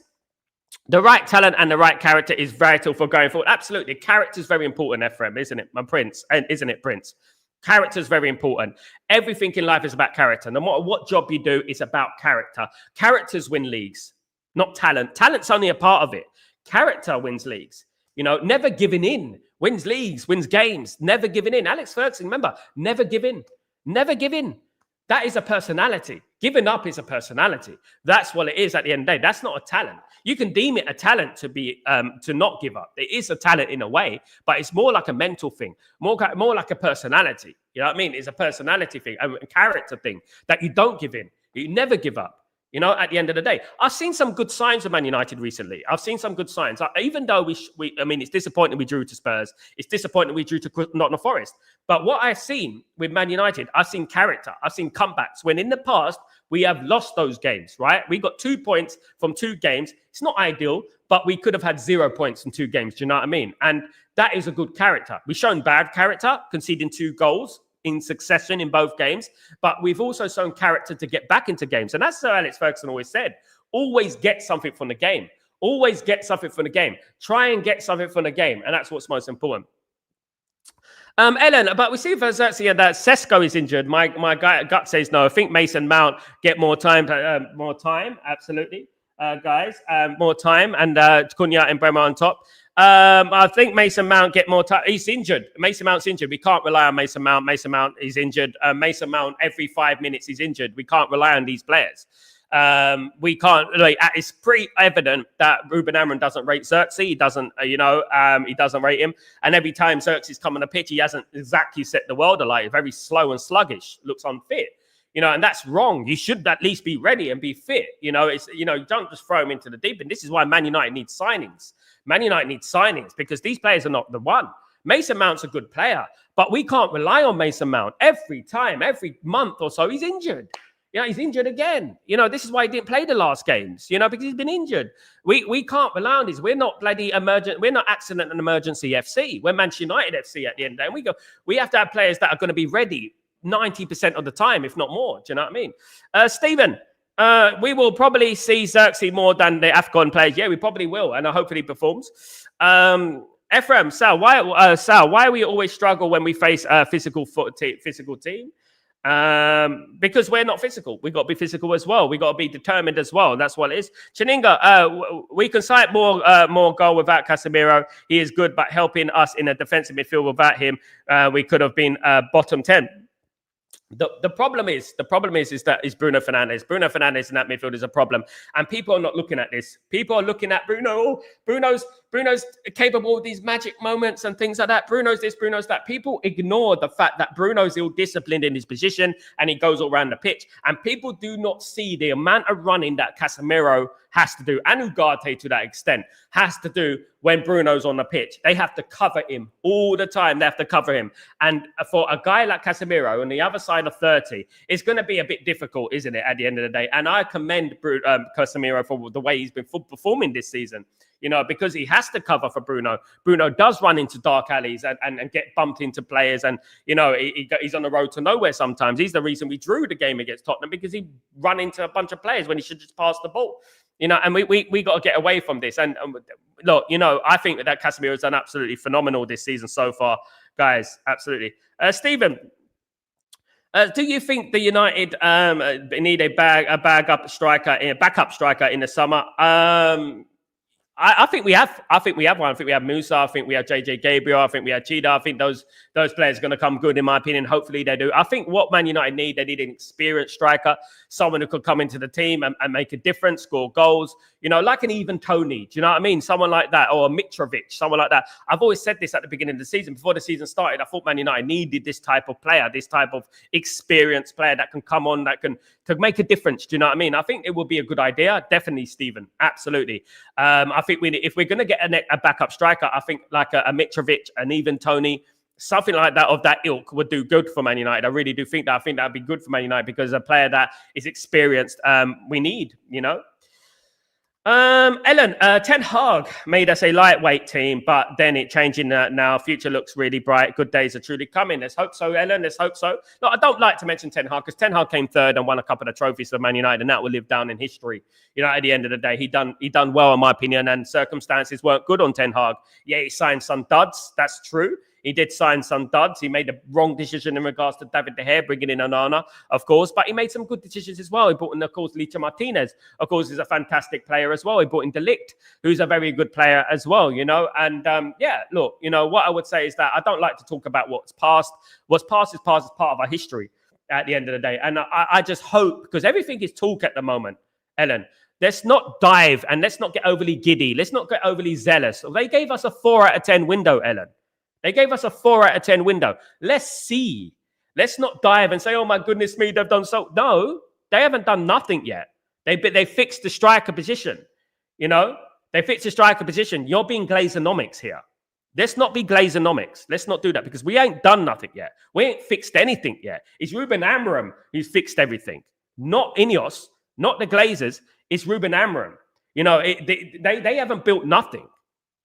The right talent and the right character is vital for going forward. Absolutely. Character is very important, Ephraim, isn't it, my Prince? And isn't it, Prince? Character is very important. Everything in life is about character. No matter what job you do, it's about character. Characters win leagues, not talent. Talent's only a part of it. Character wins leagues. You know, never giving in. Wins leagues, wins games. Never giving in. Alex Ferguson, remember, never give in. Never give in. That is a personality. Giving up is a personality. That's what it is at the end of the day. That's not a talent. You can deem it a talent to be to not give up. It is a talent in a way, but it's more like a mental thing, more like a personality. You know what I mean? It's a personality thing, a character thing that you don't give in. You never give up. You know, at the end of the day, I've seen some good signs of Man United recently. I've seen some good signs. Even though it's disappointing we drew to Spurs. It's disappointing we drew to Nottingham Forest. But what I've seen with Man United, I've seen character. I've seen comebacks. When in the past, we have lost those games, right? We got 2 points from 2 games. It's not ideal, but we could have had 0 points in 2 games. Do you know what I mean? And that is a good character. We've shown bad character, conceding 2 goals in succession in both games, but we've also shown character to get back into games. And that's Sir Alex Ferguson always said, always get something from the game. Always get something from the game. Try and get something from the game. And that's what's most important. Ellen, but we see for Xerxes that Sesko is injured. My gut says no. I think Mason Mount get more time. Absolutely, guys. More time. And Cunha and Bremer on top. I think Mason Mount get more time. He's injured. Mason Mount's injured. We can't rely on Mason Mount. Mason Mount is injured. Mason Mount every 5 minutes is injured. We can't rely on these players. We can't. It's pretty evident that Ruben Amorim doesn't rate Xerxes. He doesn't. He doesn't rate him. And every time Xerxes come on the pitch, he hasn't exactly set the world alight. Very slow and sluggish. Looks unfit. You know, and that's wrong. You should at least be ready and be fit. You know, you don't just throw him into the deep end. This is why Man United needs signings. Man United needs signings because these players are not the one. Mason Mount's a good player, but we can't rely on Mason Mount every time, every month or so. He's injured. You know, he's injured again. You know, this is why he didn't play the last games, you know, because he's been injured. We can't rely on this. We're not bloody emergent. We're not accident and emergency FC. We're Manchester United FC at the end of the day. And we have to have players that are going to be ready 90% of the time, if not more. Do you know what I mean? Stephen, we will probably see Xerxes more than the AFCON players. Yeah, we probably will, and I hope he performs. Ephraim, Sal, why we always struggle when we face a physical team? Because we're not physical. We got to be physical as well. We got to be determined as well. And that's what it is. Chaninga, we can cite more goal without Casemiro. He is good, but helping us in a defensive midfield without him, we could have been bottom 10. The problem is that is Bruno Fernandes. Bruno Fernandes in that midfield is a problem, and people are not looking at this. People are looking at Bruno. Oh, Bruno's capable of these magic moments and things like that. Bruno's this, Bruno's that. People ignore the fact that Bruno's ill-disciplined in his position and he goes all around the pitch. And people do not see the amount of running that Casemiro has to do, and Ugarte to that extent, has to do when Bruno's on the pitch. They have to cover him all the time. They have to cover him. And for a guy like Casemiro on the other side of 30, it's going to be a bit difficult, isn't it, at the end of the day? And I commend Casemiro for the way he's been performing this season, you know, because he has to cover for Bruno. Bruno does run into dark alleys and get bumped into players. And, you know, he's on the road to nowhere sometimes. He's the reason we drew the game against Tottenham, because he run into a bunch of players when he should just pass the ball. You know, and we got to get away from this. And look, you know, I think that Casemiro has done absolutely phenomenal this season so far, guys. Absolutely. Stephen, do you think the United need a backup striker in the summer? I think we have. I think we have one. I think we have Musa. I think we have JJ Gabriel. I think we have Cheetah. I think those players are going to come good, in my opinion. Hopefully they do. I think what Man United need, they need an experienced striker, someone who could come into the team and make a difference, score goals. You know, like an even Tony. Do you know what I mean? Someone like that, or a Mitrovic, someone like that. I've always said this at the beginning of the season. Before the season started, I thought Man United needed this type of player, this type of experienced player that can come on, that can make a difference. Do you know what I mean? I think it would be a good idea. Definitely, Stephen. Absolutely. I think if we're going to get a backup striker, I think like a Mitrovic, an even Tony, something like that of that ilk would do good for Man United. I really do think that. I think that would be good for Man United, because a player that is experienced, we need, you know. Ellen, Ten Hag made us a lightweight team, but then it changing now. Future looks really bright. Good days are truly coming. Let's hope so, Ellen. Let's hope so. No, I don't like to mention Ten Hag, because Ten Hag came third and won a couple of trophies for Man United, and that will live down in history. You know, at the end of the day, he done well, in my opinion, and circumstances weren't good on Ten Hag. Yeah, he signed some duds. That's true. He did sign some duds. He made a wrong decision in regards to David De Gea, bringing in Onana, of course. But he made some good decisions as well. He brought in, of course, Licha Martinez. Of course, he's a fantastic player as well. He brought in De Ligt, who's a very good player as well, you know. And, yeah, look, you know, what I would say is that I don't like to talk about what's past. What's past is past. It's part of our history at the end of the day. And I just hope, because everything is talk at the moment, Ellen, let's not dive and let's not get overly giddy. Let's not get overly zealous. They gave us a 4 out of 10 window, Ellen. They gave us a 4 out of 10 window. Let's see. Let's not dive and say, oh, my goodness me, they've done so. No, they haven't done nothing yet. They fixed the striker position. You know, they fixed the striker position. You're being Glazonomics here. Let's not be Glazonomics. Let's not do that, because we ain't done nothing yet. We ain't fixed anything yet. It's Ruben Amorim who's fixed everything. Not Ineos, not the Glazers. It's Ruben Amorim. You know, they haven't built nothing.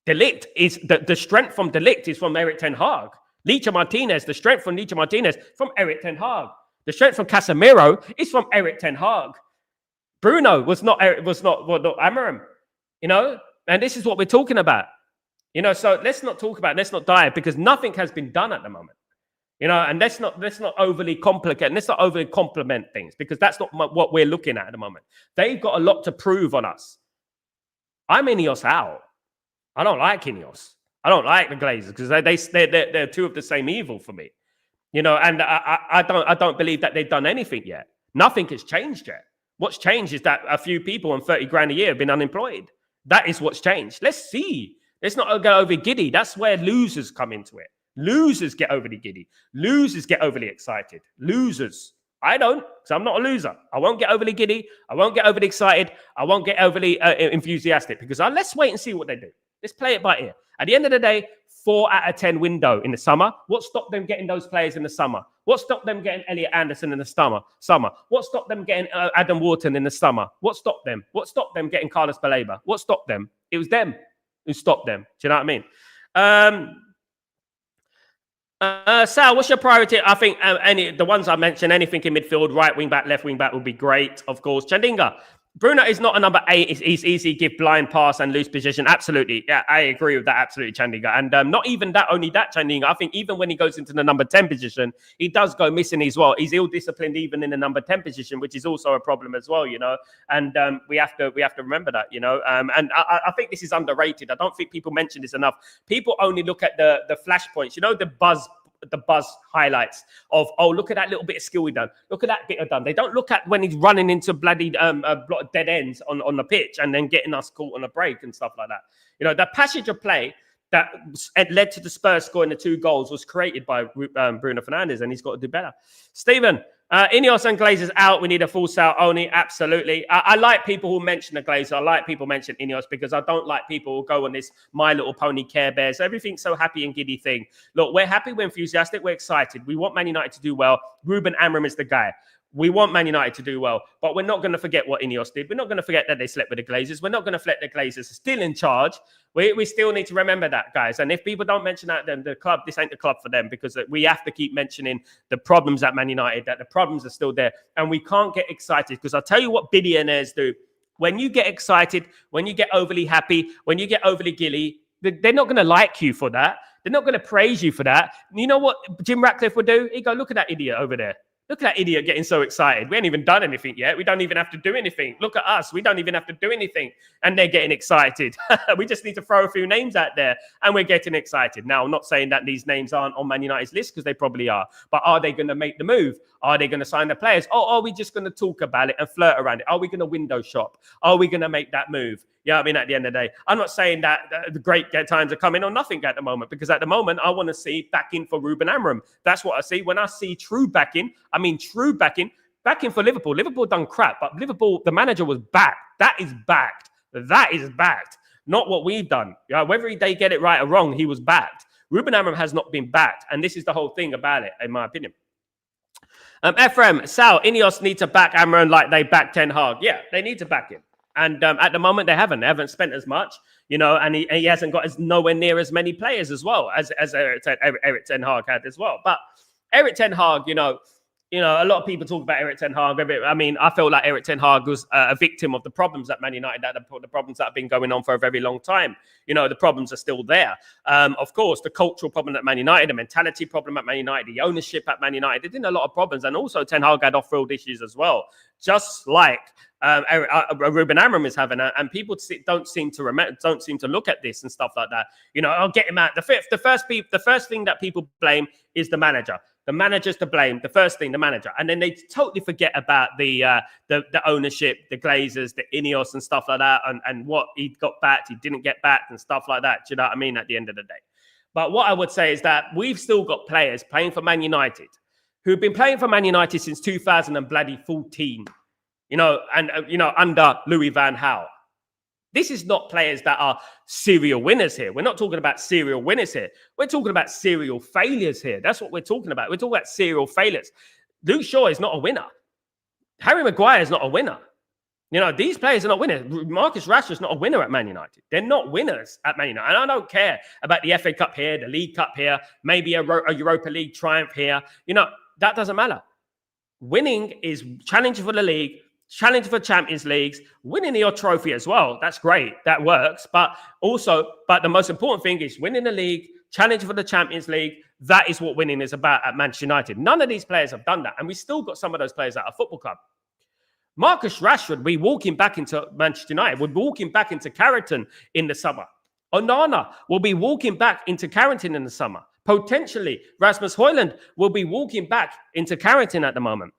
De Ligt is the strength from De Ligt is from Eric Ten Hag. Licha Martinez, the strength from Licha Martinez from Eric Ten Hag. The strength from Casemiro is from Eric Ten Hag. Bruno was not Amorim, you know, and this is what we're talking about, you know. So let's not talk about, let's not dive, because nothing has been done at the moment, you know. And let's not overly complicate, and let's not overly compliment things, because that's not what we're looking at the moment. They've got a lot to prove on us. I'm Ineos out. I don't like Ineos. I don't like the Glazers, because they're two of the same evil for me, you know. And I don't believe that they've done anything yet. Nothing has changed yet. What's changed is that a few people on 30 grand a year have been unemployed. That is what's changed. Let's see. Let's not go over giddy. That's where losers come into it. Losers get overly giddy. Losers get overly excited. Losers. I don't, because I'm not a loser. I won't get overly giddy. I won't get overly excited. I won't get overly enthusiastic, because let's wait and see what they do. Let's play it by ear. At the end of the day, 4 out of 10 window in the summer. What stopped them getting those players in the summer? What stopped them getting Elliot Anderson in the summer? What stopped them getting Adam Wharton in the summer? What stopped them? What stopped them getting Carlos Baleba? What stopped them? It was them who stopped them. Do you know what I mean? Sal, what's your priority? I think the ones I mentioned, anything in midfield, right wing back, left wing back would be great, of course. Chandinga, Bruno is not a number 8. He's easy, give blind pass and loose position. Absolutely. Yeah, I agree with that. Absolutely, Chandinga. And not even that, only that, Chandinga. I think even when he goes into the number 10 position, he does go missing as well. He's ill-disciplined even in the number 10 position, which is also a problem as well, you know. And we have to remember that, you know. And I think this is underrated. I don't think people mention this enough. People only look at the flashpoints, you know, the buzz the buzz highlights of, oh, look at that little bit of skill he done. Look at that bit of done. They don't look at when he's running into bloody dead ends on the pitch and then getting us caught on a break and stuff like that. You know, the passage of play that led to the Spurs scoring the 2 goals was created by Bruno Fernandes, and he's got to do better. Stephen, Ineos and Glazers out. We need a full sale only. Absolutely. I like people who mention the Glazers. I like people mention Ineos because I don't like people who go on this My Little Pony Care Bears. Everything's so happy and giddy thing. Look, we're happy. We're enthusiastic. We're excited. We want Man United to do well. Ruben Amorim is the guy. We want Man United to do well, but we're not going to forget what Ineos did. We're not going to forget that they slept with the Glazers. We're not going to forget the Glazers are still in charge. We still need to remember that, guys. And if people don't mention that, then the club, this ain't the club for them, because we have to keep mentioning the problems at Man United, that the problems are still there. And we can't get excited, because I'll tell you what billionaires do. When you get excited, when you get overly happy, when you get overly gilly, they're not going to like you for that. They're not going to praise you for that. You know what Jim Ratcliffe would do? He'd go, look at that idiot over there. Look at that idiot getting so excited. We ain't even done anything yet. We don't even have to do anything. Look at us. We don't even have to do anything. And they're getting excited. We just need to throw a few names out there and we're getting excited. Now, I'm not saying that these names aren't on Man United's list, because they probably are. But are they going to make the move? Are they going to sign the players? Or are we just going to talk about it and flirt around it? Are we going to window shop? Are we going to make that move? Yeah, I mean, at the end of the day, I'm not saying that the great times are coming or nothing at the moment, because at the moment, I want to see backing for Ruben Amorim. That's what I see. When I see true backing, I mean true backing for Liverpool. Liverpool done crap, but Liverpool, the manager was backed. That is backed. That is backed. Not what we've done. Yeah, whether they get it right or wrong, he was backed. Ruben Amorim has not been backed, and this is the whole thing about it, in my opinion. Ephraim, Sal, Ineos need to back Amorim like they backed Ten Hag. Yeah, they need to back him. And at the moment, they haven't spent as much, you know, and he hasn't got nowhere near as many players as well as Eric Ten Hag had as well. But Eric Ten Hag, you know, a lot of people talk about Eric Ten Hag. I mean, I feel like Eric Ten Hag was a victim of the problems at Man United, the problems that have been going on for a very long time. You know, the problems are still there. Of course, the cultural problem at Man United, the mentality problem at Man United, the ownership at Man United, there's been a lot of problems. And also Ten Hag had off-field issues as well, just like Ruben Amorim is having, and people don't seem to look at this and stuff like that. You know, I'll get him out. The first thing that people blame is the manager. The manager's to blame. The first thing, the manager, and then they totally forget about the ownership, the Glazers, the Ineos, and stuff like that, and what he got back, he didn't get back, and stuff like that. Do you know what I mean? At the end of the day, but what I would say is that we've still got players playing for Man United who've been playing for Man United since 2014. You know, and under Louis van Gaal. This is not players that are serial winners here. We're not talking about serial winners here. We're talking about serial failures here. That's what we're talking about. We're talking about serial failures. Luke Shaw is not a winner. Harry Maguire is not a winner. You know, these players are not winners. Marcus Rashford is not a winner at Man United. They're not winners at Man United. And I don't care about the FA Cup here, the League Cup here, maybe a Europa League triumph here. You know, that doesn't matter. Winning is challenging for the league, challenge for Champions Leagues, winning your trophy as well. That's great. That works. But the most important thing is winning the league, challenge for the Champions League. That is what winning is about at Manchester United. None of these players have done that. And we still got some of those players at our football club. Marcus Rashford, we're walking back into Manchester United. We're walking back into Carrington in the summer. Onana will be walking back into Carrington in the summer. Potentially, Rasmus Højlund will be walking back into Carrington at the moment.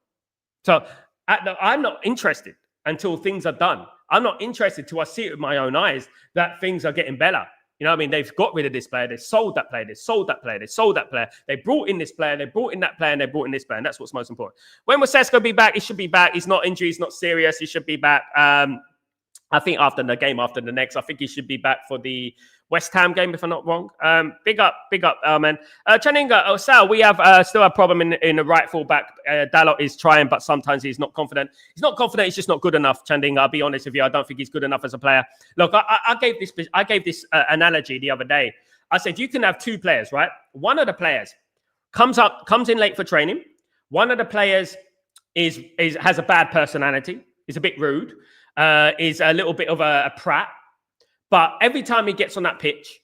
So, I'm not interested until things are done. I'm not interested till I see it with my own eyes that things are getting better. You know what I mean? They've got rid of this player. They sold that player. They sold that player. They sold that player. They brought in this player. They brought in that player. And they brought in this player. And that's what's most important. When will Sesko be back? He should be back. He's not injured. He's not serious. He should be back. I think after the game, after the next, I think he should be back for the West Ham game, if I'm not wrong. Big up, man. Chaninga, Sal, we have still a problem in the right fullback. Dalot is trying, but sometimes he's not confident. He's not confident. He's just not good enough, Chandinga. I'll be honest with you. I don't think he's good enough as a player. Look, I gave this analogy the other day. I said, you can have two players, right? One of the players comes in late for training. One of the players has a bad personality. Is a bit rude. Is a little bit of a prat. But every time he gets on that pitch,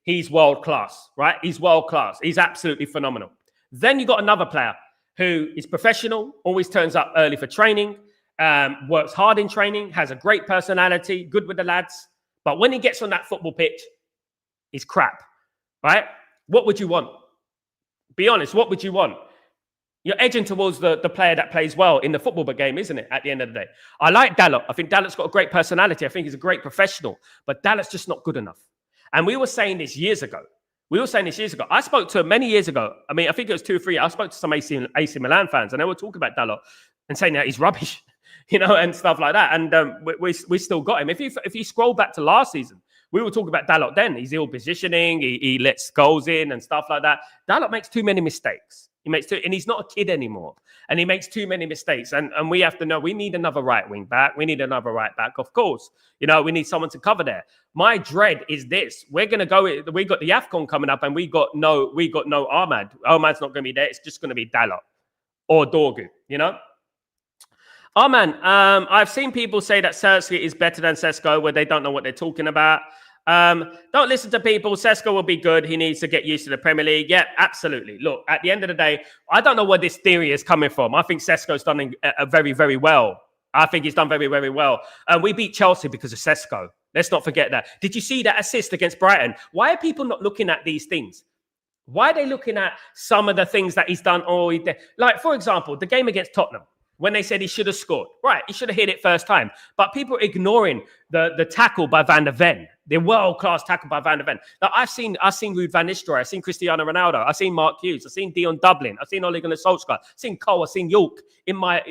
he's world class, right? He's world class. He's absolutely phenomenal. Then you got another player who is professional, always turns up early for training, works hard in training, has a great personality, good with the lads. But when he gets on that football pitch, he's crap, right? What would you want? Be honest, what would you want? You're edging towards the player that plays well in the football game, isn't it, at the end of the day? I like Dalot. I think Dalot's got a great personality. I think he's a great professional. But Dalot's just not good enough. And we were saying this years ago. I spoke to many years ago. I mean, I think it was 2 or 3. I spoke to some AC Milan fans, and they were talking about Dalot and saying that he's rubbish, and stuff like that. And we still got him. If you scroll back to last season, we were talking about Dalot then. He's ill positioning. He lets goals in and stuff like that. Dalot makes too many mistakes. And he's not a kid anymore. And he makes too many mistakes. And we have to know we need another right wing back. We need another right back, of course. We need someone to cover there. My dread is this. We got the AFCON coming up, and we got no Ahmad. Ahmad's not going to be there. It's just going to be Dalot or Dorgu, Oh man, I've seen people say that Sersky is better than Sesko, where they don't know what they're talking about. Don't listen to people. Sesko will be good. He needs to get used to the Premier League. Yeah, absolutely. Look, at the end of the day, I don't know where this theory is coming from. I think Sesko's done very, very well. I think he's done very, very well. We beat Chelsea because of Sesko. Let's not forget that. Did you see that assist against Brighton? Why are people not looking at these things? Why are they looking at some of the things that he's done? Like, for example, the game against Tottenham, when they said he should have scored. Right, he should have hit it first time. But people are ignoring the tackle by Van der Ven, the world-class tackle by Van der Ven. Now, I've seen Ruud van Nistelrooy, I've seen Cristiano Ronaldo, I've seen Mark Hughes, I've seen Dion Dublin, I've seen Ole Gunnar Solskjaer, I've seen Cole, I've seen York in my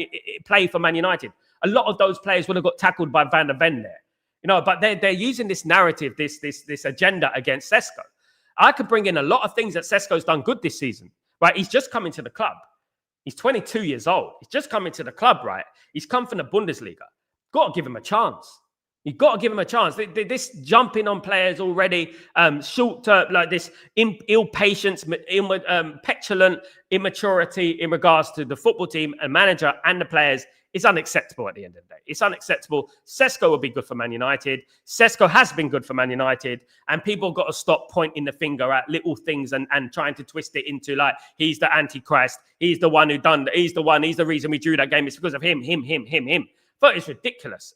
play for Man United. A lot of those players would have got tackled by Van der Ven there. But they're using this narrative, this agenda against Sesko. I could bring in a lot of things that Sesko's done good this season. Right, he's just coming to the club. He's 22 years old. He's just coming to the club, right? He's come from the Bundesliga. Got to give him a chance. You've got to give him a chance. This jumping on players already, short-term, like this ill patience, petulant immaturity in regards to the football team and manager and the players is unacceptable at the end of the day. It's unacceptable. Sesko will be good for Man United. Sesko has been good for Man United. And people got to stop pointing the finger at little things and trying to twist it into like, he's the Antichrist. He's the one who done, he's the reason we drew that game. It's because of him. But it's ridiculous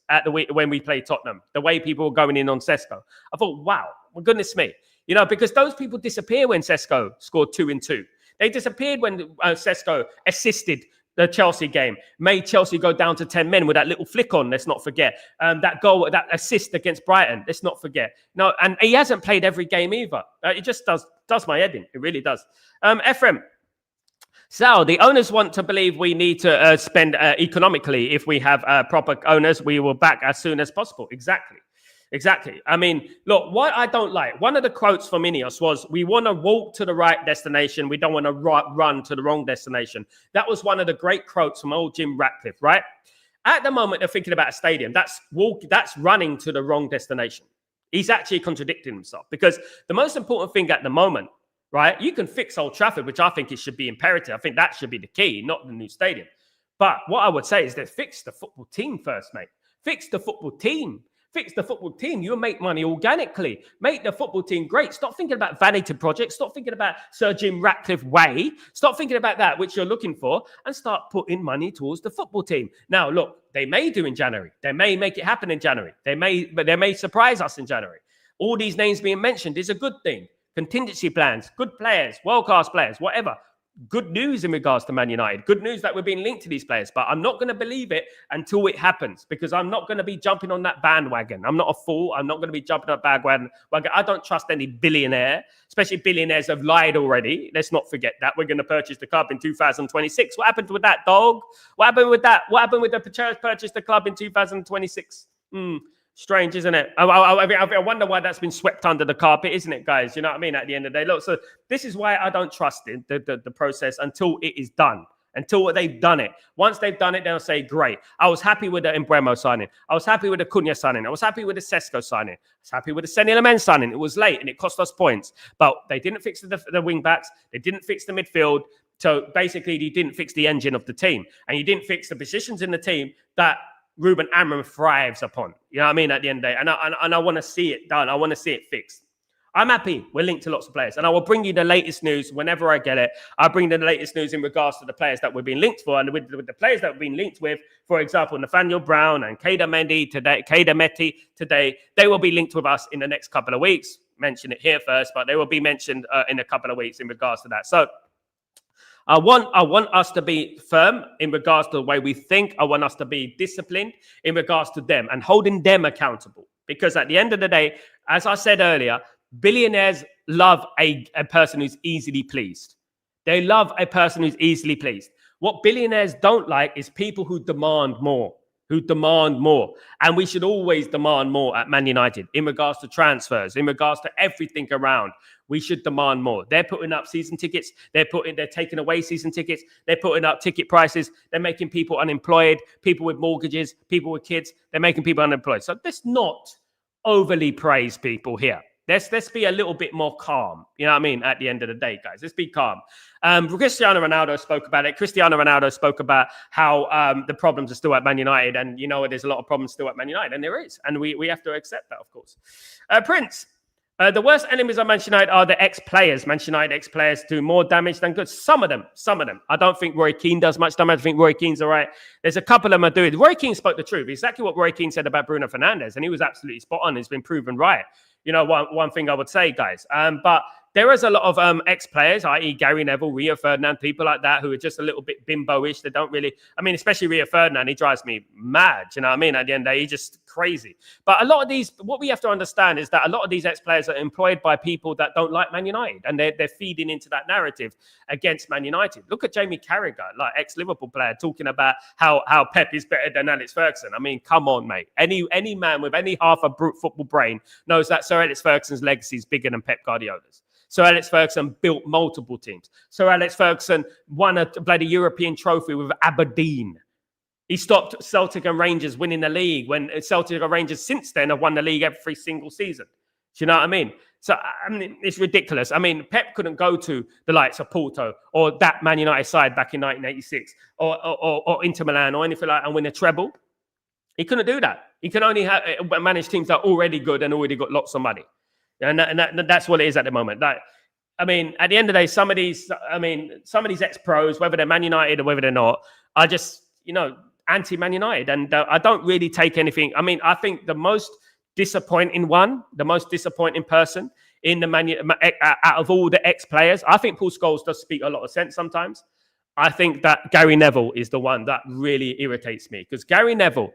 when we played Tottenham, the way people were going in on Sesko. I thought, wow, well, goodness me. Because those people disappear when Sesko scored 2 and 2. They disappeared when Sesko assisted the Chelsea game, made Chelsea go down to 10 men with that little flick on, let's not forget. That goal, that assist against Brighton, let's not forget. No, and he hasn't played every game either. It just does my head in. It really does. Ephraim, Sal, the owners want to believe we need to spend economically. If we have proper owners, we will back as soon as possible. Exactly. I mean, look, what I don't like, one of the quotes from Ineos was, we want to walk to the right destination. We don't want to run to the wrong destination. That was one of the great quotes from old Jim Ratcliffe, right? At the moment, they're thinking about a stadium. That's running to the wrong destination. He's actually contradicting himself, because the most important thing at the moment, right? You can fix Old Trafford, which I think it should be imperative. I think that should be the key, not the new stadium. But what I would say is that fix the football team first, mate. Fix the football team. You'll make money organically. Make the football team great. Stop thinking about vanity projects. Stop thinking about Sir Jim Ratcliffe way. Stop thinking about that, which you're looking for, and start putting money towards the football team. Now, look, they may do in January. They may make it happen in January. They may surprise us in January. All these names being mentioned is a good thing. Contingency plans, good players, world-class players, whatever. Good news in regards to Man United. Good news that we're being linked to these players. But I'm not going to believe it until it happens, because I'm not going to be jumping on that bandwagon. I'm not a fool. I'm not going to be jumping on that bandwagon. I don't trust any billionaire, especially billionaires have lied already. Let's not forget that. We're going to purchase the club in 2026. What happened with that, dog? What happened with that? What happened with the purchase the club in 2026? Strange, isn't it? I wonder why that's been swept under the carpet, isn't it, guys? You know what I mean? At the end of the day, look, so this is why I don't trust the process until it is done, until they've done it. Once they've done it, they'll say, great. I was happy with the Embremo signing. I was happy with the Cunha signing. I was happy with the Sesko signing. I was happy with the Senny Lamen signing. It was late and it cost us points. But they didn't fix the wing backs. They didn't fix the midfield. So basically, you didn't fix the engine of the team. And you didn't fix the positions in the team that Ruben Amorim thrives upon. You know what I mean? At the end of the day. And I want to see it done. I want to see it fixed. I'm happy. We're linked to lots of players. And I will bring you the latest news whenever I get it. I'll bring the latest news in regards to the players that we're being linked for. And with the players that we've been linked with, for example, Nathaniel Brown and Keita Meti today, they will be linked with us in the next couple of weeks. mention it here first, but they will be mentioned in a couple of weeks in regards to that. So I want us to be firm in regards to the way we think. I want us to be disciplined in regards to them and holding them accountable. Because at the end of the day, as I said earlier, billionaires love a person who's easily pleased. They love a person who's easily pleased. What billionaires don't like is people who demand more. And we should always demand more at Man United in regards to transfers, in regards to everything around. We should demand more. They're putting up season tickets. They're taking away season tickets. They're putting up ticket prices. They're making people unemployed, people with mortgages, people with kids. They're making people unemployed. So let's not overly praise people here. Let's be a little bit more calm. You know what I mean? At the end of the day, guys, let's be calm. Cristiano Ronaldo spoke about it. Cristiano Ronaldo spoke about how the problems are still at Man United. And, there's a lot of problems still at Man United. And there is. And we have to accept that, of course. Prince, the worst enemies of Manchester United are the ex-players. Manchester United ex-players do more damage than good. Some of them. I don't think Roy Keane does much damage. I think Roy Keane's all right. There's a couple of them are doing. Roy Keane spoke the truth. Exactly what Roy Keane said about Bruno Fernandes. And he was absolutely spot on. It's been proven right. One thing I would say, guys. But there is a lot of ex-players, i.e. Gary Neville, Rio Ferdinand, people like that who are just a little bit bimbo-ish. They don't really, especially Rio Ferdinand, he drives me mad. You know what I mean? At the end of the day, he's just crazy. But a lot of these, what we have to understand is that a lot of these ex-players are employed by people that don't like Man United. And they're feeding into that narrative against Man United. Look at Jamie Carragher, like ex-Liverpool player, talking about how Pep is better than Alex Ferguson. Come on, mate. Any man with any half a brute football brain knows that Sir Alex Ferguson's legacy is bigger than Pep Guardiola's. Sir Alex Ferguson built multiple teams. Sir Alex Ferguson won a bloody European trophy with Aberdeen. He stopped Celtic and Rangers winning the league when Celtic and Rangers since then have won the league every single season. Do you know what I mean? So, it's ridiculous. Pep couldn't go to the likes of Porto or that Man United side back in 1986 or Inter Milan or anything like that and win a treble. He couldn't do that. He can only manage teams that are already good and already got lots of money. And that's what it is at the moment. At the end of the day, some of these ex-pros, whether they're Man United or whether they're not, are just, anti-Man United. And I don't really take anything. I think the most disappointing person in out of all the ex-players, I think Paul Scholes does speak a lot of sense sometimes. I think that Gary Neville is the one that really irritates me because Gary Neville,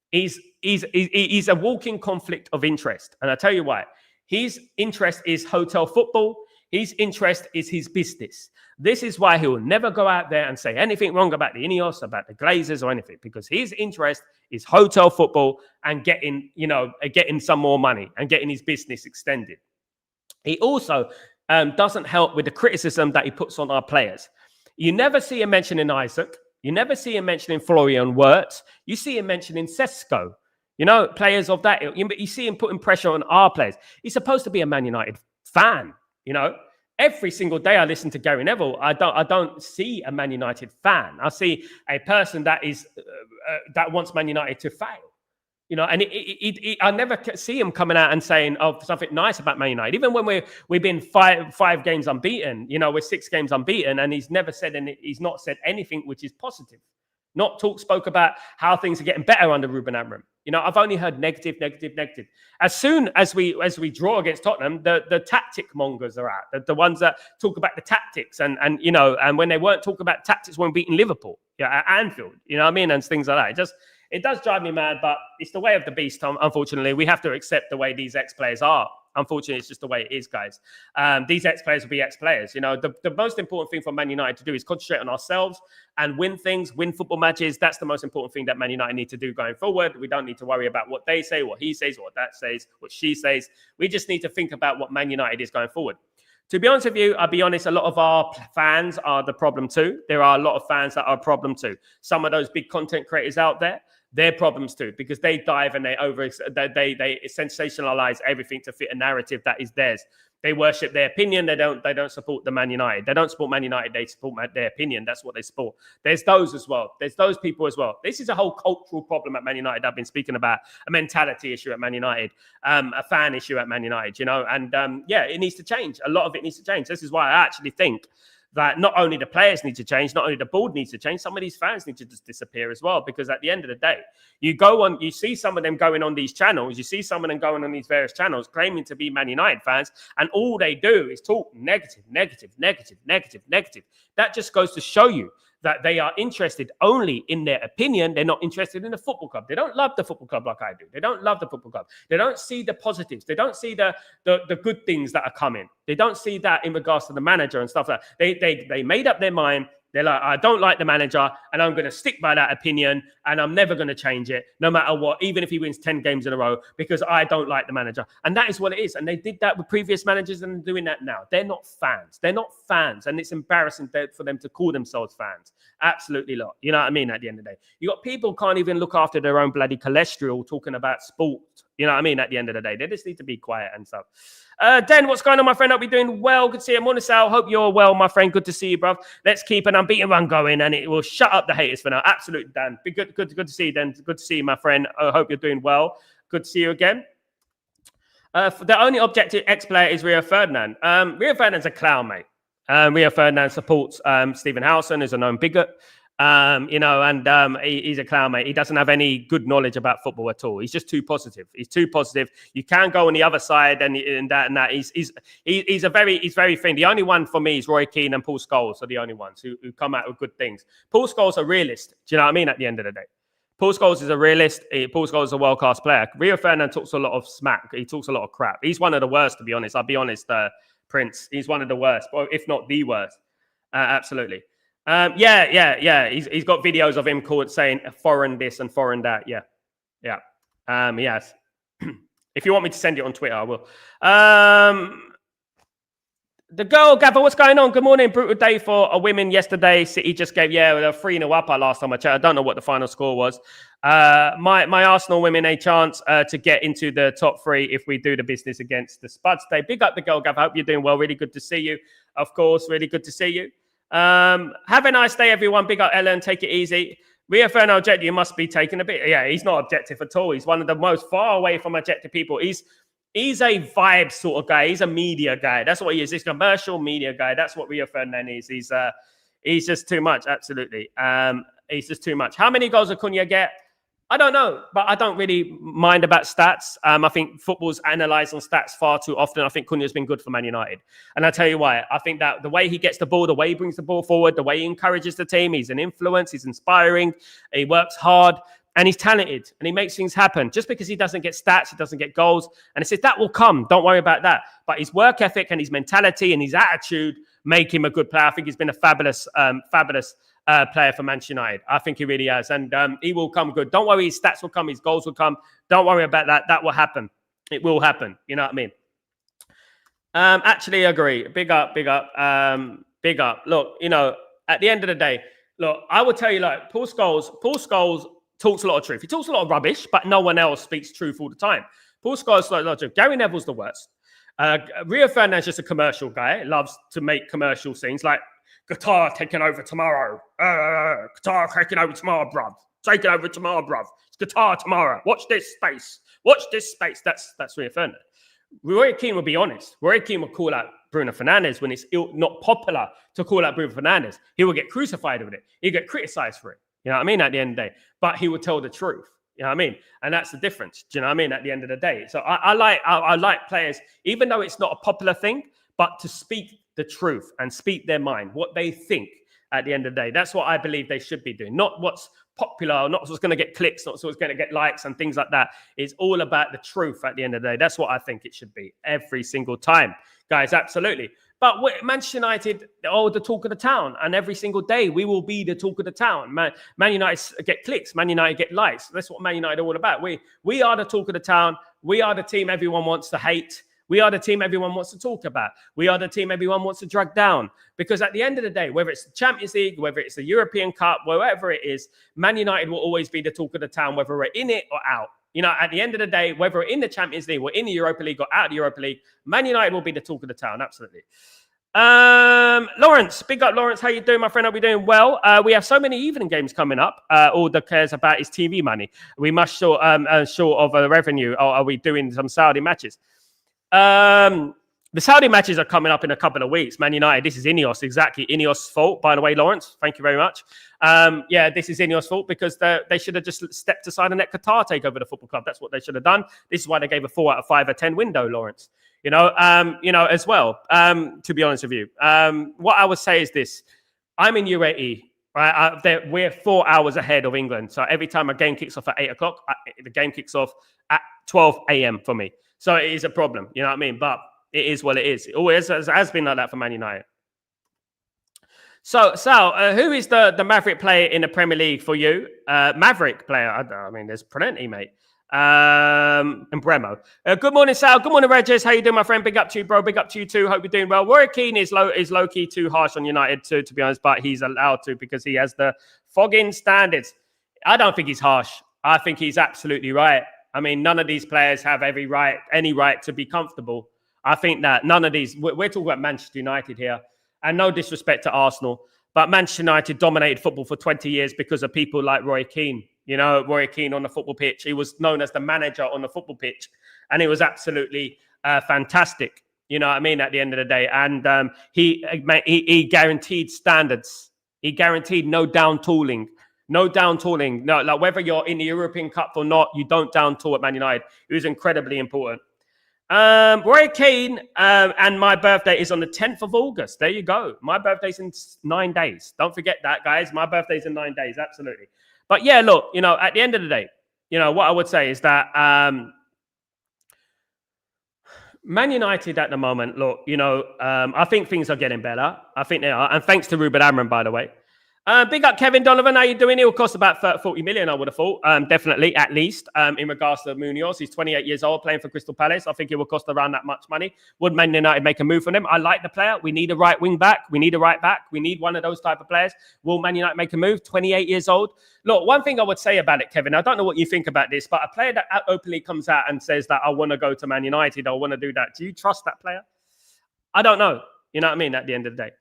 he's a walking conflict of interest. And I tell you why. His interest is hotel football. His interest is his business. This is why he will never go out there and say anything wrong about the Ineos, about the Glazers or anything, because his interest is hotel football and getting some more money and getting his business extended. He also doesn't help with the criticism that he puts on our players. You never see him mentioning Isaac. You never see him mentioning Florian Wirtz. You see him mentioning Sesko. Players of that. You see him putting pressure on our players. He's supposed to be a Man United fan. Every single day I listen to Gary Neville, I don't see a Man United fan. I see a person that is that wants Man United to fail. And I never see him coming out and saying something nice about Man United. Even when we've been five games unbeaten, we're 6 games unbeaten, and he's not said anything which is positive. Spoke about how things are getting better under Ruben Amorim. I've only heard negative. As soon as we draw against Tottenham, the tactic mongers are out. The ones that talk about the tactics and when they weren't talking about tactics when beating Liverpool, at Anfield, and things like that. It does drive me mad, but it's the way of the beast. Unfortunately, we have to accept the way these ex-players are. Unfortunately, it's just the way it is, guys. These ex-players will be ex-players. The most important thing for Man United to do is concentrate on ourselves and win football matches. That's the most important thing that Man United need to do going forward. We don't need to worry about what they say, what he says, what that says, what she says. We just need to think about what Man United is going forward. To be honest with you, I'll be honest, a lot of our fans are the problem too. There are a lot of fans that are a problem too. Some of those big content creators out there, they're problems too, because they dive and they sensationalize everything to fit a narrative that is theirs. They worship their opinion. They don't support the Man United. They don't support Man United. They support their opinion. That's what they support. There's those as well. There's those people as well. This is a whole cultural problem at Man United I've been speaking about, a mentality issue at Man United, a fan issue at Man United, and it needs to change. A lot of it needs to change. This is why I actually think that not only the players need to change, not only the board needs to change, some of these fans need to just disappear as well. Because at the end of the day, you see some of them going on these channels, you see some of them going on these various channels claiming to be Man United fans, and all they do is talk negative. That just goes to show you that they are interested only in their opinion. They're not interested in the football club. They don't love the football club like I do. They don't love the football club. They don't see the positives. They don't see the good things that are coming. They don't see that in regards to the manager and stuff like that. They made up their mind. They're like, I don't like the manager, and I'm going to stick by that opinion, and I'm never going to change it, no matter what, even if he wins 10 games in a row, because I don't like the manager. And that is what it is. And they did that with previous managers, and they're doing that now. They're not fans. They're not fans. And it's embarrassing for them to call themselves fans. Absolutely not. You know what I mean? At the end of the day, you got people who can't even look after their own bloody cholesterol talking about sport. You know what I mean? At the end of the day, they just need to be quiet and stuff. Den, what's going on, my friend? Hope you're doing well. Good to see you. Morning, Sal. Hope you're well, my friend. Good to see you, bruv. Let's keep an unbeaten run going, and it will shut up the haters for now. Absolutely, Dan. Be good to see you, Dan. Good to see you, my friend. I hope you're doing well. Good to see you again. The only objective ex-player is Rio Ferdinand. Rio Ferdinand's a clown, mate. Rio Ferdinand supports Stephen Howson, who's a known bigot. He's a clown, mate. He doesn't have any good knowledge about football at all. He's just too positive. He's too positive. You can go on the other side and that. He's very thin. The only one for me is Roy Keane and Paul Scholes are the only ones who come out with good things. Paul Scholes a realist. Do you know what I mean? At the end of the day, Paul Scholes is a realist. Paul Scholes is a world-class player. Rio Ferdinand talks a lot of smack. He talks a lot of crap. He's one of the worst, to be honest. I'll be honest, Prince. He's one of the worst, if not the worst. Absolutely. He's got videos of him saying foreign this and foreign that. Yeah. Yes. If you want me to send it on Twitter, I will. The girl, Gavin, what's going on? Good morning. Brutal day for a women yesterday. City just gave, they're 3-0 up last time I checked. I don't know what the final score was. My Arsenal women a chance to get into the top 3 if we do the business against the Spuds today. Big up the girl, Gav. I hope you're doing well. Really good to see you. Of course, really good to see you. Have a nice day, everyone. Big up, Ellen. Take it easy. Rio Ferdinand objective, you must be taking a bit. Yeah, he's not objective at all. He's one of the most far away from objective people. He's a vibe sort of guy. He's a media guy. That's what he is. He's a commercial media guy. That's what Rio Ferdinand is. He's just too much. Absolutely. He's just too much. How many goals did Cunha get? I don't know, but I don't really mind about stats. I think football's analysed on stats far too often. I think Cunha's been good for Man United. And I'll tell you why. I think that the way he gets the ball, the way he brings the ball forward, the way he encourages the team, he's an influence, he's inspiring, he works hard, and he's talented, and he makes things happen. Just because he doesn't get stats, he doesn't get goals. And it says that will come. Don't worry about that. But his work ethic and his mentality and his attitude make him a good player. I think he's been a fabulous player for Manchester United. I think he really has. And he will come good. Don't worry, his stats will come, his goals will come. Don't worry about that. That will happen. It will happen. You know what I mean? Actually agree. Big up. Big up. Look, at the end of the day, look, I will tell you, like, Paul Scholes talks a lot of truth. He talks a lot of rubbish, but no one else speaks truth all the time. Paul Scholes talks a lot of truth. Gary Neville's the worst. Rio Ferdinand's just a commercial guy. Loves to make commercial scenes like Qatar taking over tomorrow. Qatar taking over tomorrow, bruv. Taking over tomorrow, bruv. It's Qatar tomorrow. Watch this space. Watch this space. That's Rio Ferdinand. Roy Keane will be honest. Roy Keane will call out Bruno Fernandes when it's not popular to call out Bruno Fernandes. He will get crucified with it. He'll get criticized for it. You know what I mean? At the end of the day. But he will tell the truth. You know what I mean? And that's the difference. Do you know what I mean? At the end of the day. So I like players, even though it's not a popular thing, but to speak the truth and speak their mind, what they think at the end of the day. That's what I believe they should be doing. Not what's popular, not what's going to get clicks, not what's going to get likes and things like that. It's all about the truth at the end of the day. That's what I think it should be every single time. Guys, absolutely. But Manchester United, the talk of the town. And every single day, we will be the talk of the town. Man United get clicks. Man United get likes. That's what Man United are all about. We are the talk of the town. We are the team everyone wants to hate. We are the team everyone wants to talk about. We are the team everyone wants to drag down. Because at the end of the day, whether it's the Champions League, whether it's the European Cup, wherever it is, Man United will always be the talk of the town, whether we're in it or out. At the end of the day, whether we're in the Champions League, we're in the Europa League or out of the Europa League, Man United will be the talk of the town. Absolutely. Lawrence, big up, Lawrence. How you doing, my friend? Are we doing well? We have so many evening games coming up. All that cares about is TV money. We must short of a revenue. Or are we doing some Saudi matches? The Saudi matches are coming up in a couple of weeks. Man United, this is Ineos, exactly. Ineos' fault, by the way, Lawrence. Thank you very much. Yeah, this is Ineos' fault because they should have just stepped aside and let Qatar take over the football club. That's what they should have done. This is why they gave a 4 out of 5 or 10 window, Lawrence. As well, to be honest with you. What I would say is this. I'm in UAE, right? We're 4 hours ahead of England. So every time a game kicks off at 8 o'clock, the game kicks off at 12 a.m. for me. So it is a problem, you know what I mean? But it is what it is. It always has been like that for Man United. So, Sal, who is the Maverick player in the Premier League for you? Maverick player? I mean, there's plenty, mate. And Bremo. Good morning, Sal. Good morning, Regis. How you doing, my friend? Big up to you, bro. Big up to you too. Hope you're doing well. Roy Keane is low-key too harsh on United, to be honest, but he's allowed to because he has the fogging standards. I don't think he's harsh. I think he's absolutely right. I mean, none of these players have any right to be comfortable. I think that none of these, we're talking about Manchester United here, and no disrespect to Arsenal, but Manchester United dominated football for 20 years because of people like Roy Keane. You know, Roy Keane on the football pitch. He was known as the manager on the football pitch, and it was absolutely fantastic. You know what I mean? At the end of the day, and he guaranteed standards. He guaranteed no down tooling. No down tooling. No, like whether you're in the European Cup or not, you don't down tool at Man United. It was incredibly important. Roy Keane, and my birthday is on the 10th of August. There you go. My birthday's in 9 days. Don't forget that, guys. My birthday's in 9 days. Absolutely. But yeah, look, you know, at the end of the day, you know, what I would say is that Man United at the moment, look, you know, I think things are getting better. I think they are. And thanks to Ruben Amorim, by the way. Big up, Kevin Donovan. How you doing? It will cost about 40 million, I would have thought. Definitely, at least, in regards to Munoz. He's 28 years old, playing for Crystal Palace. I think it will cost around that much money. Would Man United make a move for him? I like the player. We need a right wing back. We need a right back. We need one of those type of players. Will Man United make a move? 28 years old. Look, one thing I would say about it, Kevin, I don't know what you think about this, but a player that openly comes out and says that I want to go to Man United, I want to do that. Do you trust that player? I don't know. You know what I mean? At the end of the day.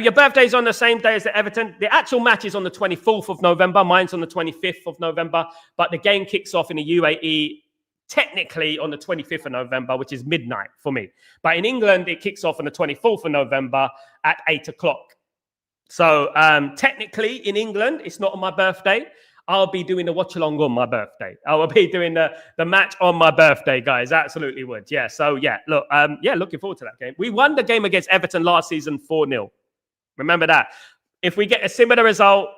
Your birthday's on the same day as the Everton. The actual match is on the 24th of November. Mine's on the 25th of November. But the game kicks off in the UAE technically on the 25th of November, which is midnight for me. But in England, it kicks off on the 24th of November at 8 o'clock. So technically in England, it's not on my birthday. I'll be doing the watch along on my birthday. I will be doing the match on my birthday, guys. Absolutely would. Yeah. So yeah, look, looking forward to that game. We won the game against Everton last season 4-0. Remember that. If we get a similar result,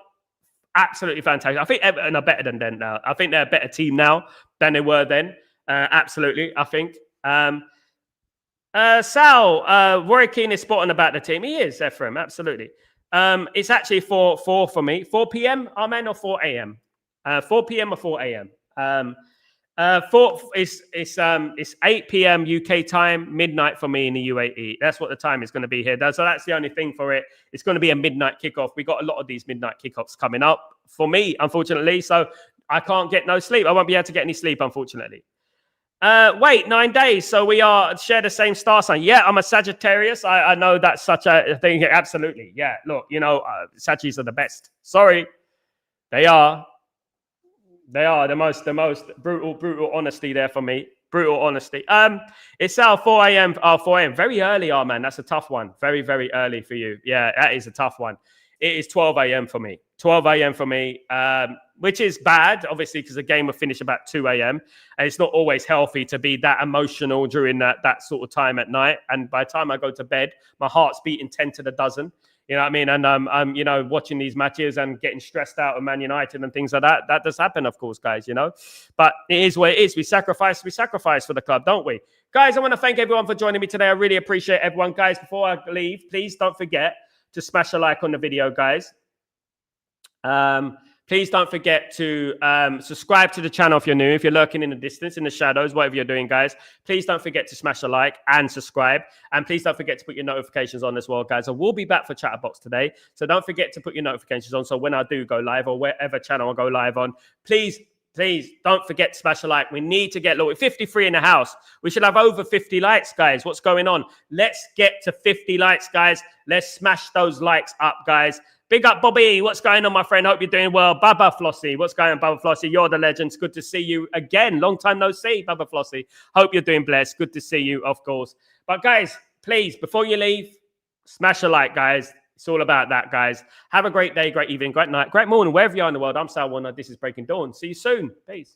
absolutely fantastic. I think Everton are better than then now. I think they're a better team now than they were then. Absolutely, I think. Sal, Roy Keane is spot on about the team. He is, Ephraim, absolutely. It's actually 4 for me. 4 p.m., Amen, or 4 a.m.? 4 p.m. or 4 a.m.? It's 8 p.m. UK time, midnight for me in the UAE. That's what the time is going to be here. So that's the only thing for it. It's going to be a midnight kickoff. We got a lot of these midnight kickoffs coming up for me, unfortunately. So I can't get no sleep. I won't be able to get any sleep, unfortunately. Wait, 9 days. So we share the same star sign. Yeah, I'm a Sagittarius. I know that's such a thing. Absolutely. Yeah, look, you know, Sagittarius are the best. Sorry, they are. They are the most brutal honesty there for me. Brutal honesty. It's Sal, 4 a.m. 4 a.m. Very early, man. That's a tough one. Very, very early for you. Yeah, that is a tough one. It is 12 a.m. for me. 12 a.m. for me, which is bad, obviously, because the game will finish about 2 a.m. And it's not always healthy to be that emotional during that sort of time at night. And by the time I go to bed, my heart's beating 10 to the dozen. You know what I mean? And I'm, you know, watching these matches and getting stressed out of Man United and things like that. That does happen, of course, guys, you know. But it is what it is. We sacrifice for the club, don't we? Guys, I want to thank everyone for joining me today. I really appreciate everyone. Guys, before I leave, please don't forget to smash a like on the video, guys. Please don't forget to subscribe to the channel if you're new. If you're lurking in the distance, in the shadows, whatever you're doing, guys, please don't forget to smash a like and subscribe. And please don't forget to put your notifications on as well, guys. I will be back for Chatterbox today. So don't forget to put your notifications on. So when I do go live or wherever channel I go live on, please don't forget to smash a like. We need to get, look, we're 53 in the house. We should have over 50 likes, guys. What's going on? Let's get to 50 likes, guys. Let's smash those likes up, guys. Big up, Bobby. What's going on, my friend? Hope you're doing well. Baba Flossie. What's going on, Baba Flossie? You're the legend. It's good to see you again. Long time no see, Baba Flossie. Hope you're doing blessed. Good to see you, of course. But guys, please, before you leave, smash a like, guys. It's all about that, guys. Have a great day, great evening, great night, great morning, wherever you are in the world. I'm Sal Warner. This is Breaking Dawn. See you soon. Peace.